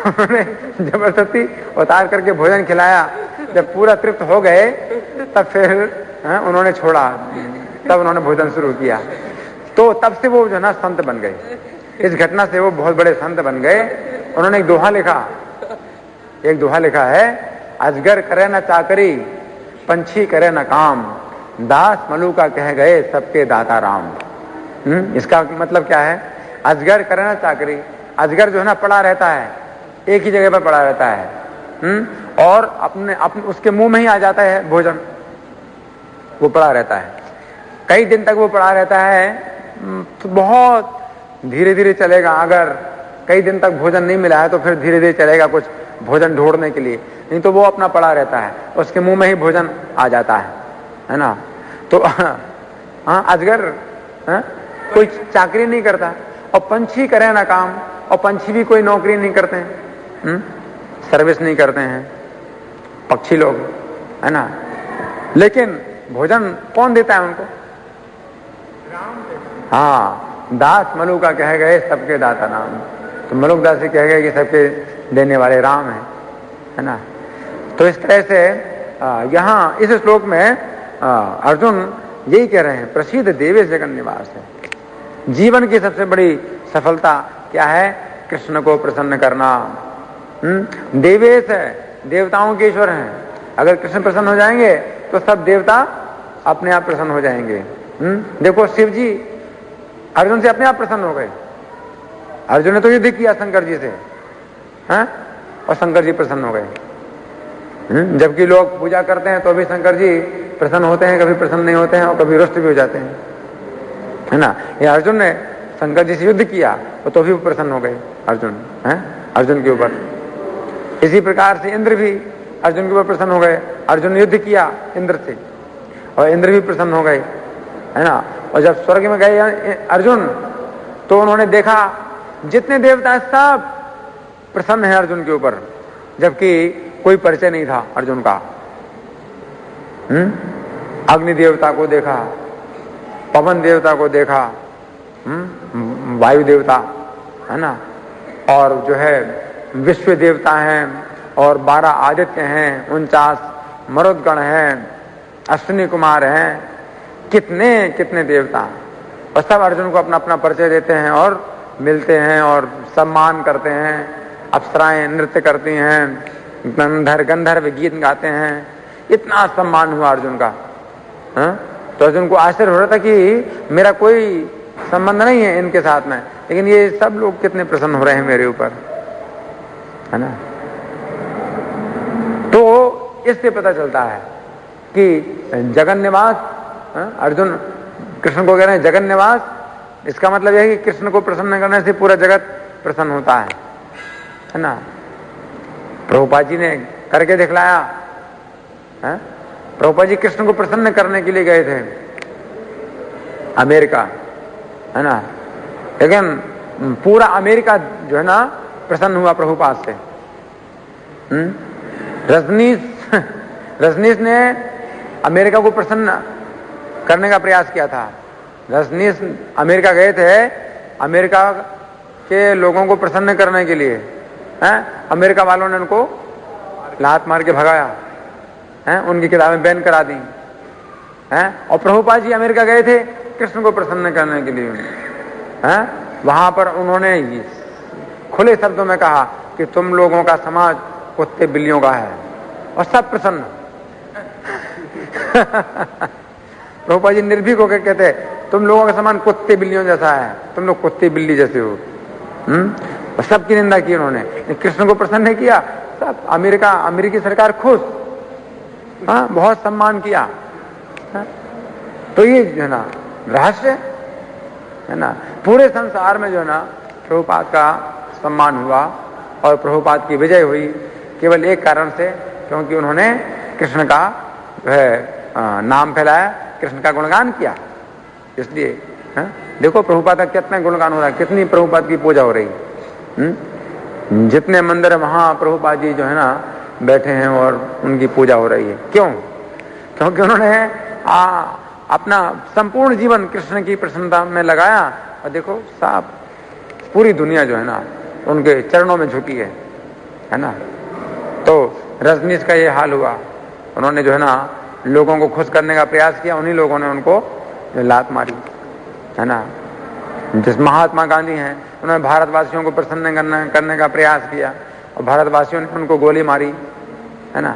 उन्होंने जबरदस्ती उतार करके भोजन खिलाया। जब पूरा तृप्त हो गए तब फिर उन्होंने छोड़ा, तब उन्होंने भोजन शुरू किया। तो तब से वो जो ना संत बन गए। इस घटना से वो बहुत बड़े संत बन गए। उन्होंने एक दोहा लिखा है, अजगर करे न चाकरी, पंछी करे न काम, दास मलूका कह गए सबके दाता राम। इसका मतलब क्या है? अजगर करे न चाकरी, अजगर जो है ना पड़ा रहता है, एक ही जगह पर पड़ा रहता है, और अपने उसके मुंह में ही आ जाता है भोजन, वो पड़ा रहता है, कई दिन तक वो पड़ा रहता है। तो बहुत धीरे धीरे चलेगा, अगर कई दिन तक भोजन नहीं मिला है तो फिर धीरे धीरे चलेगा कुछ भोजन ढूंढने के लिए, नहीं तो वो अपना पड़ा रहता है, उसके मुंह में ही भोजन आ जाता है ना। तो अजगर कोई चाकरी नहीं करता, और पंछी करे ना काम, और पंछी भी कोई नौकरी नहीं करते हैं, सर्विस नहीं करते हैं पक्षी लोग, है ना। लेकिन भोजन कौन देता है उनको? हाँ, दास मलूका कह गए सबके दाता राम। तो मलुक दास जी कह गए कि सबके देने वाले राम है ना। तो इस तरह से यहाँ इस श्लोक में अर्जुन यही कह रहे हैं, प्रसिद्ध देवेश जगन निवास है। जीवन की सबसे बड़ी सफलता क्या है? कृष्ण को प्रसन्न करना। देवेश है, देवताओं के ईश्वर हैं। अगर कृष्ण प्रसन्न हो जाएंगे तो सब देवता अपने आप प्रसन्न हो जाएंगे। देखो शिव जी अर्जुन से अपने आप प्रसन्न हो गए। अर्जुन ने तो युद्ध किया शंकर जी से, और शंकर जी प्रसन्न हो गए। जबकि लोग पूजा करते हैं तो भी शंकर जी प्रसन्न होते हैं, कभी प्रसन्न नहीं होते हैं, और कभी रुष्ट भी हो जाते हैं, है ना। ये अर्जुन ने शंकर जी से युद्ध किया तो भी प्रसन्न हो गए अर्जुन, अर्जुन के ऊपर। इसी प्रकार से इंद्र भी अर्जुन के ऊपर प्रसन्न हो गए। अर्जुन ने युद्ध किया इंद्र से और इंद्र भी प्रसन्न हो गए, है ना। और जब स्वर्ग में गए अर्जुन तो उन्होंने देखा जितने देवता हैं सब प्रसन्न है अर्जुन के ऊपर, जबकि कोई परिचय नहीं था अर्जुन का। अग्नि देवता को देखा, पवन देवता को देखा, वायु देवता, है ना, और जो है विश्व देवता हैं, और 12 आदित्य हैं, 49 मरुदगण हैं, अश्विनी कुमार हैं, कितने कितने देवता, और सब अर्जुन को अपना अपना परिचय देते हैं और मिलते हैं और सम्मान करते हैं। अप्सराएं नृत्य करती हैं, गंधर्व गीत गाते हैं। इतना सम्मान हुआ अर्जुन का। तो अर्जुन को आश्चर्य हो रहा था कि मेरा कोई संबंध नहीं है इनके साथ में, लेकिन ये सब लोग कितने प्रसन्न हो रहे हैं मेरे ऊपर, है ना। तो इससे पता चलता है कि जगन निवास, अर्जुन कृष्ण को कह रहे हैं जगन निवास, इसका मतलब यह है कि कृष्ण को प्रसन्न करने से पूरा जगत प्रसन्न होता है ना। प्रभुपाद जी ने करके दिखलाया। प्रभुपाद जी कृष्ण को प्रसन्न करने के लिए गए थे अमेरिका, है ना, लेकिन पूरा अमेरिका जो है ना प्रसन्न हुआ प्रभुपाद से। रजनीश ने अमेरिका को प्रसन्न करने का प्रयास किया था। रजनीश अमेरिका गए थे अमेरिका के लोगों को प्रसन्न करने के लिए, अमेरिका वालों ने उनको लात मार के भगाया है, उनकी किताबें बैन करा दी हैं। और प्रभुपाद जी अमेरिका गए थे कृष्ण को प्रसन्न करने के लिए हैं। वहां पर उन्होंने खुले शब्दों में कहा कि तुम लोगों का समाज कुत्ते बिल्लियों का है, और सब प्रसन्न। प्रभुपाद जी निर्भीक होकर कहते तुम लोगों का समान कुत्ते बिल्लियों जैसा है, तुम लोग कुत्ते बिल्ली जैसे हो। सबकी निंदा की उन्होंने, कृष्ण को प्रसन्न नहीं किया। सब अमेरिकी सरकार खुश, बहुत सम्मान किया। तो ये जो है ना रहस्य है ना, पूरे संसार में जो है ना प्रभुपाद का सम्मान हुआ और प्रभुपाद की विजय हुई केवल एक कारण से, क्योंकि उन्होंने कृष्ण का नाम फैलाया, कृष्ण का गुणगान किया। इसलिए देखो प्रभुपाद का कितना गुणगान हो रहा है, कितनी प्रभुपाद की पूजा हो रही है। जितने मंदिर है वहां प्रभुपाद जी जो है ना बैठे हैं और उनकी पूजा हो रही है। क्यों? क्योंकि उन्होंने अपना संपूर्ण जीवन कृष्ण की प्रसन्नता में लगाया। और देखो साहब पूरी दुनिया जो है ना उनके चरणों में झुकी है ना। तो रजनीश का ये हाल हुआ, उन्होंने जो है ना लोगों को खुश करने का प्रयास किया, उन्हीं लोगों ने उनको लात मारी है ना। जिस महात्मा गांधी हैं उन्होंने भारतवासियों को प्रसन्न करने का प्रयास किया और भारतवासियों ने उनको गोली मारी है ना।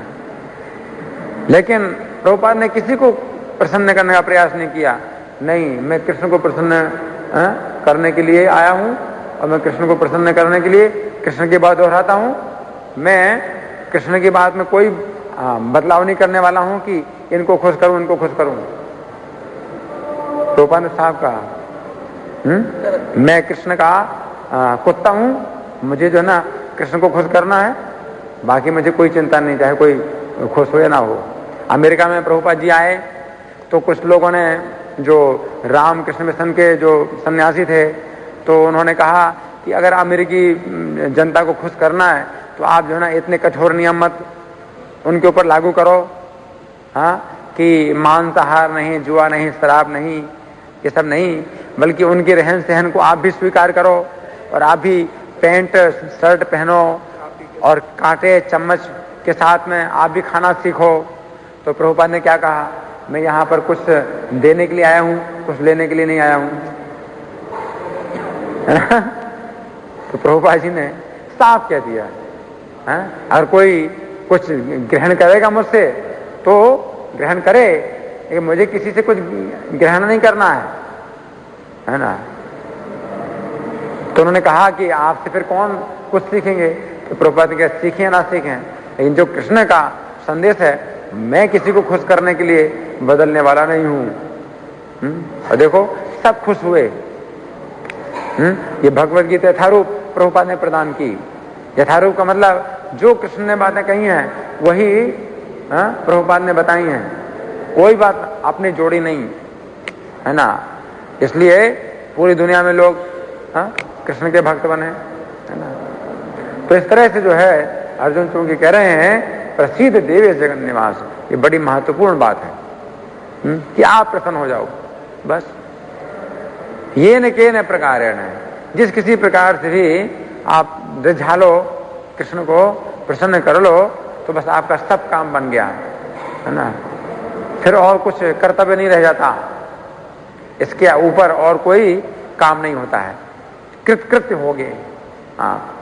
लेकिन प्रभुपाद ने किसी को प्रसन्न करने का प्रयास नहीं किया। नहीं, मैं कृष्ण को प्रसन्न करने के लिए आया हूं और मैं कृष्ण को प्रसन्न करने के लिए कृष्ण की बात दोहराता हूं। मैं कृष्ण की बात में कोई बदलाव नहीं करने वाला हूं कि इनको खुश करूं इनको खुश करूं। प्रभुपाद ने साहब कहा मैं कृष्ण का कुत्ता हूं, मुझे जो है ना कृष्ण को खुश करना है, बाकी मुझे कोई चिंता नहीं, चाहे कोई खुश हो या ना हो। अमेरिका में प्रभुपाद जी आए तो कुछ लोगों ने, जो रामकृष्ण मिशन के जो सन्यासी थे, तो उन्होंने कहा कि अगर अमेरिकी जनता को खुश करना है तो आप जो है ना इतने कठोर नियम मत उनके ऊपर लागू करो, कि मांसाहार नहीं, जुआ नहीं, शराब नहीं, ये सब नहीं, बल्कि उनके रहन सहन को आप भी स्वीकार करो और आप भी पैंट शर्ट पहनो और कांटे चम्मच के साथ में आप भी खाना सीखो। तो प्रभुपाद ने क्या कहा, मैं यहाँ पर कुछ देने के लिए आया हूँ, कुछ लेने के लिए नहीं आया हूँ। तो प्रभुपाद जी ने साफ कह दिया, अगर कोई कुछ ग्रहण करेगा मुझसे तो ग्रहण करे, लेकिन मुझे किसी से कुछ ग्रहण नहीं करना है ना। तो उन्होंने कहा कि आपसे फिर कौन कुछ सीखेंगे। तो प्रभुपाद ने कहा सीखें ना सीखें, लेकिन जो कृष्ण का संदेश है मैं किसी को खुश करने के लिए बदलने वाला नहीं हूं। और देखो सब खुश हुए। ये भगवद गीता यथारूप प्रभुपाद ने प्रदान की। यथारूप का मतलब जो कृष्ण ने बातें कही हैं वही प्रभुपाद ने बताई हैं, कोई बात अपनी जोड़ी नहीं है ना। इसलिए पूरी दुनिया में लोग कृष्ण के भक्त बने है ना। तो इस तरह से जो है अर्जुन चूंकि कह रहे हैं प्रसिद्ध देवे जगन निवास, ये बड़ी महत्वपूर्ण बात है कि आप प्रसन्न हो जाओ। बस ये न के न प्रकार है, जिस किसी प्रकार से भी आप रिझा लो, कृष्ण को प्रसन्न कर लो, तो बस आपका सब काम बन गया है ना। फिर और कुछ कर्तव्य नहीं रह जाता, इसके ऊपर और कोई काम नहीं होता है, कृत्य हो गए आप।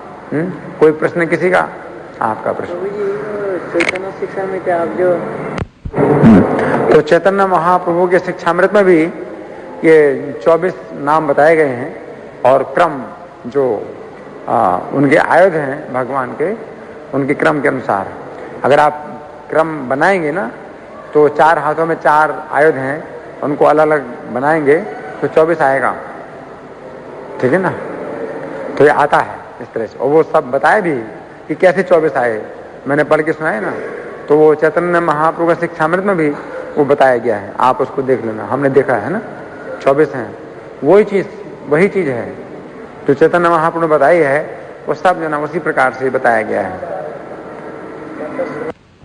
कोई प्रश्न किसी का? आपका प्रश्न। चैतन्य शिक्षा में क्या आप जो तो चैतन्य महाप्रभु के शिक्षामृत में भी ये 24 नाम बताए गए हैं और क्रम जो उनके आयुध हैं भगवान के, उनके क्रम के अनुसार अगर आप क्रम बनाएंगे ना तो 4 हाथों में 4 आयुध हैं, उनको अलग अलग बनाएंगे तो 24 आएगा, ठीक है ना। तो ये आता है इस तरह से, और वो सब बताए भी कि कैसे 24 आए, मैंने पढ़ के सुनाए ना। तो वो चैतन्य महाप्रभु का शिक्षामृत में भी वो बताया गया है, आप उसको देख लेना, हमने देखा है ना 24 हैं। वही चीज है जो चैतन्य महाप्रभु ने बताई है, वो सब जो ना उसी प्रकार से बताया गया है।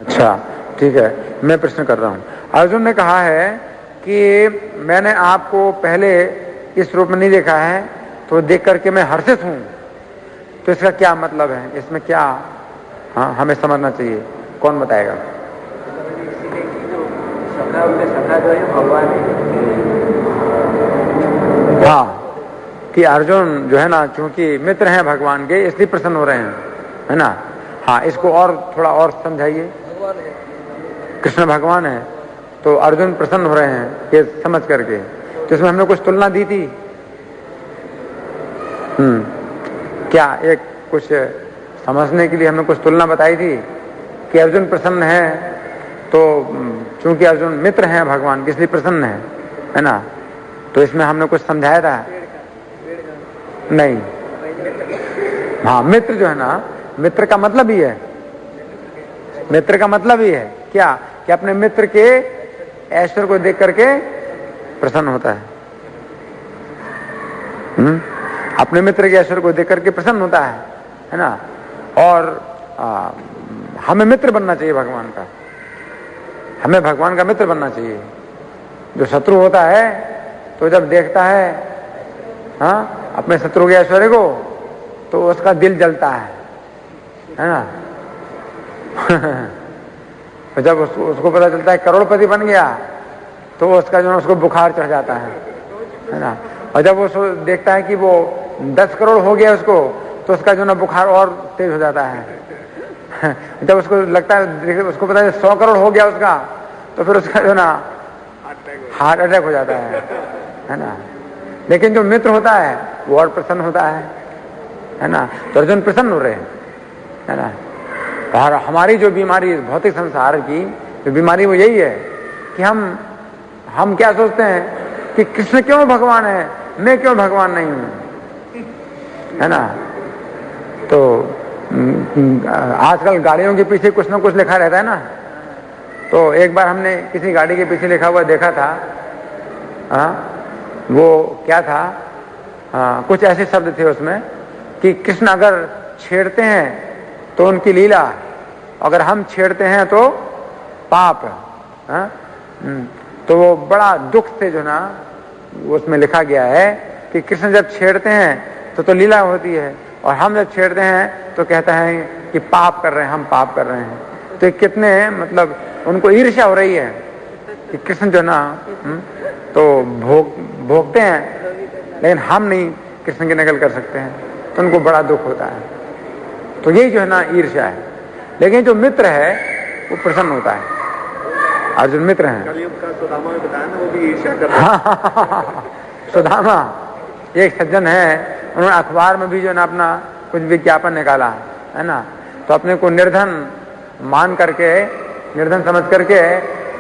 अच्छा ठीक है, मैं प्रश्न कर रहा हूं। अर्जुन ने कहा है कि मैंने आपको पहले इस रूप में नहीं देखा है, तो देख करके मैं हर्षित हूं। तो इसका क्या मतलब है, इसमें क्या हमें समझना चाहिए, कौन बताएगा? इसीलिए कि जो सखा उनके सखा जो है भगवान है। हाँ, कि अर्जुन जो है ना, चूंकि मित्र हैं भगवान के, इसलिए प्रसन्न हो रहे हैं, है ना। हाँ, इसको और थोड़ा और समझाइए। कृष्ण भगवान है तो अर्जुन प्रसन्न हो रहे हैं ये समझ करके, तो इसमें हमने कुछ तुलना दी थी। क्या एक कुछ समझने के लिए हमने कुछ तुलना बताई थी कि अर्जुन प्रसन्न है तो चूंकि अर्जुन मित्र हैं भगवान के इसलिए प्रसन्न है ना। तो इसमें हमने कुछ समझाया था नहीं? हाँ, मित्र जो है ना, मित्र का मतलब ही है, मित्र का मतलब ही है क्या कि अपने मित्र के ऐश्वर्य को देख करके प्रसन्न होता है। अपने मित्र के ऐश्वर्य को देख करके प्रसन्न होता है ना। और हमें मित्र बनना चाहिए भगवान का, हमें भगवान का मित्र बनना चाहिए। जो शत्रु होता है तो जब देखता है अपने शत्रु के ऐश्वर्य को तो उसका दिल जलता है ना। जब उसको पता चलता है करोड़पति बन गया तो उसका जो है उसको बुखार चढ़ जाता है ना। और जब वो देखता है कि वो 10 करोड़ हो गया उसको तो उसका जो ना बुखार और तेज हो जाता है। जब उसको लगता है, उसको पता है 100 करोड़ हो गया उसका, तो फिर उसका जो ना हार्ट अटैक हो जाता है ना। लेकिन जो मित्र होता है वो और प्रसन्न होता है ना। तो अर्जुन प्रसन्न हो रहे हैं, है ना। और हमारी जो बीमारी भौतिक संसार की जो बीमारी वो यही है कि हम क्या सोचते हैं कि कृष्ण क्यों भगवान है, मैं क्यों भगवान नहीं हूं, है ना। तो आजकल गाड़ियों के पीछे कुछ ना कुछ लिखा रहता है ना। तो एक बार हमने किसी गाड़ी के पीछे लिखा हुआ देखा था, वो क्या था, कुछ ऐसे शब्द थे उसमें कि कृष्ण अगर छेड़ते हैं तो उनकी लीला, अगर हम छेड़ते हैं तो पाप। तो वो बड़ा दुख से जो ना उसमें लिखा गया है कि कृष्ण जब छेड़ते हैं तो लीला होती है, और हम जब छेड़ते हैं तो कहता है कि पाप कर रहे हैं, हम पाप कर रहे हैं। तो कितने मतलब उनको ईर्ष्या हो रही है कि कृष्ण जो ना तो भोगते हैं लेकिन हम नहीं कृष्ण की नकल कर सकते हैं, तो उनको बड़ा दुख होता है। तो यही जो है ना ईर्ष्या है। लेकिन जो मित्र है वो प्रसन्न होता है। अर्जुन मित्र हैं। कलयुग का सुदामा में बताया ना, वो भी ईर्ष्या कर रहा है। सुदामा एक सज्जन है, उन्होंने अखबार में भी जो ना अपना कुछ विज्ञापन निकाला, है ना। तो अपने को निर्धन मान करके, निर्धन समझ करके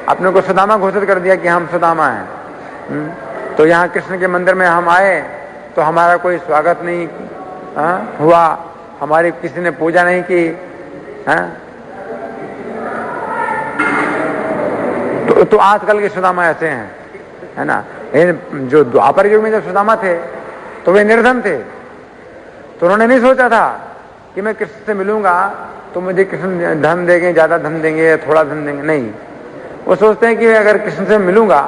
अपने को सुदामा घोषित कर दिया कि हम सुदामा हैं। तो यहाँ कृष्ण के मंदिर में हम आए तो हमारा कोई स्वागत नहीं हुआ, हमारी किसी ने पूजा नहीं की, तो आजकल के सुदामा ऐसे हैं, है ना। जो द्वापर युग में जब सुदामा थे तो वे निर्धन थे, तो उन्होंने नहीं सोचा था कि मैं कृष्ण से मिलूंगा तो मुझे कृष्ण धन देंगे, ज्यादा धन देंगे या थोड़ा धन देंगे, नहीं। वो सोचते हैं कि अगर कृष्ण से मिलूंगा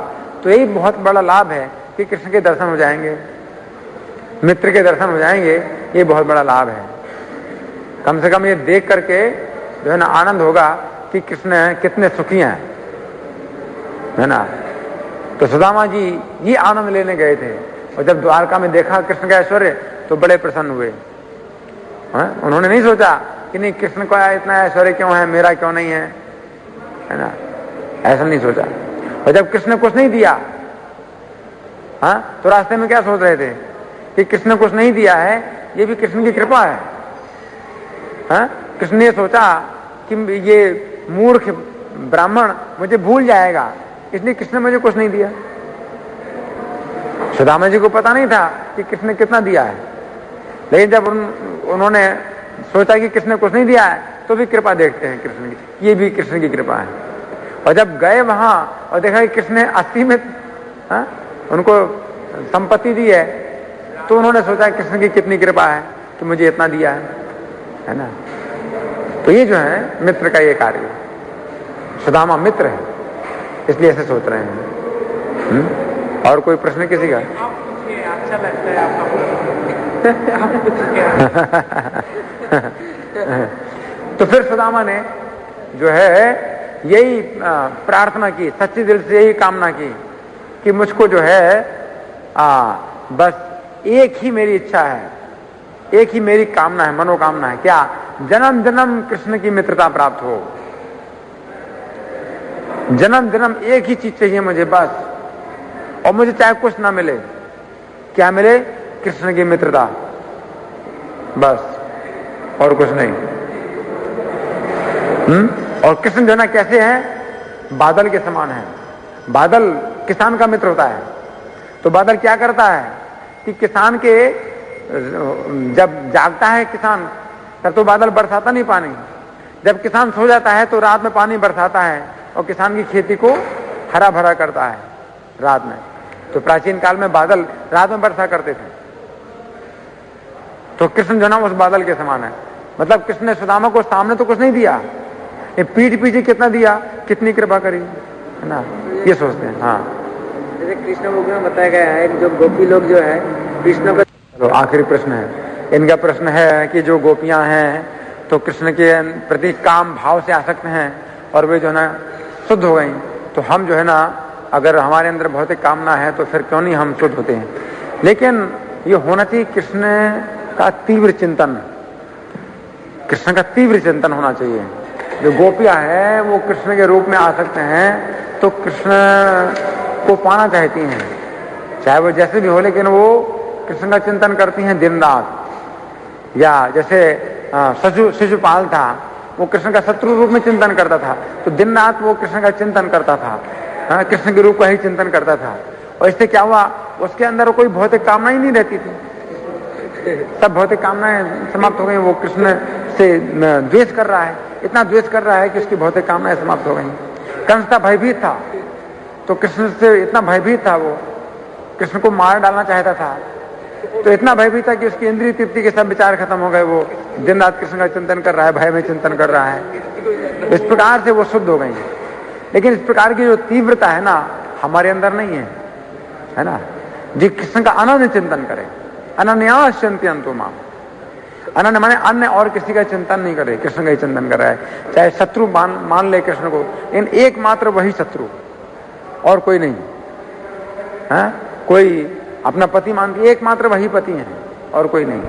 तो यही बहुत बड़ा लाभ है कि कृष्ण के दर्शन हो जाएंगे, मित्र के दर्शन हो जाएंगे, ये बहुत बड़ा लाभ है। कम से कम ये देख करके जो है ना आनंद होगा कि कृष्ण कितने सुखी हैं, है ना। तो सुदामा जी ये आनंद लेने गए थे, और जब द्वारका में देखा कृष्ण का ऐश्वर्य तो बड़े प्रसन्न हुए। उन्होंने नहीं सोचा कि नहीं कृष्ण का इतना ऐश्वर्य क्यों है, मेरा क्यों नहीं है ना, ऐसा नहीं सोचा। और जब कृष्ण कुछ नहीं दिया, तो रास्ते में क्या सोच रहे थे कि कृष्ण कुछ नहीं दिया है, ये भी कृष्ण की कृपा है। कृष्ण ने सोचा कि ये मूर्ख ब्राह्मण मुझे भूल जाएगा, इसलिए कृष्ण ने मुझे कुछ नहीं दिया। सुदामा जी को पता नहीं था कि कृष्ण ने कितना दिया है, लेकिन जब उन्होंने सोचा कि कृष्ण ने कुछ नहीं दिया है तो भी कृपा देखते हैं कृष्ण की, ये भी कृष्ण की कृपा है। और जब गए वहां और देखा कि कृष्ण ने 80 में उनको संपत्ति दी है, तो उन्होंने सोचा कृष्ण की कितनी कृपा है कि मुझे इतना दिया है ना। तो ये जो है मित्र का ये कार्य, सुदामा मित्र है इसलिए ऐसे सोच रहे हैं। और कोई प्रश्न किसी का? अच्छा लगता है आपका तो फिर सुदामा ने जो है यही प्रार्थना की, सच्चे दिल से यही कामना की कि मुझको जो है बस एक ही मेरी इच्छा है, एक ही मेरी कामना है, मनोकामना है, क्या? जन्म जन्म कृष्ण की मित्रता प्राप्त हो। जन्म जन्म एक ही चीज चाहिए मुझे बस, और मुझे चाहे कुछ ना मिले, क्या मिले? कृष्ण की मित्रता, बस, और कुछ नहीं। और कृष्ण जो ना कैसे हैं? बादल के समान है। बादल किसान का मित्र होता है, तो बादल क्या करता है कि किसान के जब जागता है किसान, तब तो बादल बरसाता नहीं पानी, जब किसान सो जाता है तो रात में पानी बरसाता है और किसान की खेती को हरा भरा करता है रात में। तो प्राचीन काल में बादल रात में वर्षा करते थे, तो कृष्ण जो ना उस बादल के समान है। मतलब कृष्ण ने सुदामा को सामने तो कुछ नहीं दिया, ये पीठ पीछे कितना दिया, कितनी कृपा करी, है ना, ये सोचते हैं। हाँ, जैसे कृष्ण बुक में बताया गया है जो गोपी लोग जो है कृष्ण का, तो आखिरी प्रश्न है इनका। प्रश्न है कि जो गोपियां हैं तो कृष्ण के प्रति काम भाव से आसक्त हैं और वे जो है ना शुद्ध हो गई, तो हम जो है ना अगर हमारे अंदर भौतिक कामना है तो फिर क्यों नहीं हम शुद्ध होते हैं? लेकिन ये होना चाहिए कृष्ण का तीव्र चिंतन, कृष्ण का तीव्र चिंतन होना चाहिए। जो गोपियां हैं वो कृष्ण के रूप में आ सकते हैं तो कृष्ण को पाना चाहती हैं, चाहे वो जैसे भी हो, लेकिन वो कृष्ण का चिंतन करती हैं दिन रात। या जैसे शिशुपाल था, वो कृष्ण का शत्रु रूप में चिंतन करता था, तो दिन रात वो कृष्ण का चिंतन करता था, कृष्ण के रूप का ही चिंतन करता था। और इससे क्या हुआ? उसके अंदर कोई भौतिक कामना ही नहीं रहती थी, सब भौतिक कामनाएं समाप्त हो गई। वो कृष्ण से द्वेष कर रहा है, इतना द्वेष कर रहा है कि उसकी भौतिक कामनाएं समाप्त हो गई। कंस था, भयभीत था, तो कृष्ण से इतना भयभीत था, वो कृष्ण को मार डालना चाहता था, तो इतना भयभीत था कि उसकी इंद्रिय तृप्ति के सब विचार खत्म हो गए। वो दिन रात कृष्ण का चिंतन कर रहा है, भय में चिंतन कर रहा है। इस प्रकार से वो शुद्ध हो गई। लेकिन इस प्रकार की जो तीव्रता है ना हमारे अंदर नहीं है ना। जो कृष्ण का अनन्य चिंतन करे, अनन्यास चिंतयन्तु माम, अनन्य माने अन्य और किसी का चिंतन नहीं करे, कृष्ण का ही चिंतन कर रहा है। चाहे शत्रु मान ले कृष्ण को, इन एकमात्र वही शत्रु, और कोई नहीं है। कोई अपना पति मानती, एकमात्र वही पति है और कोई नहीं।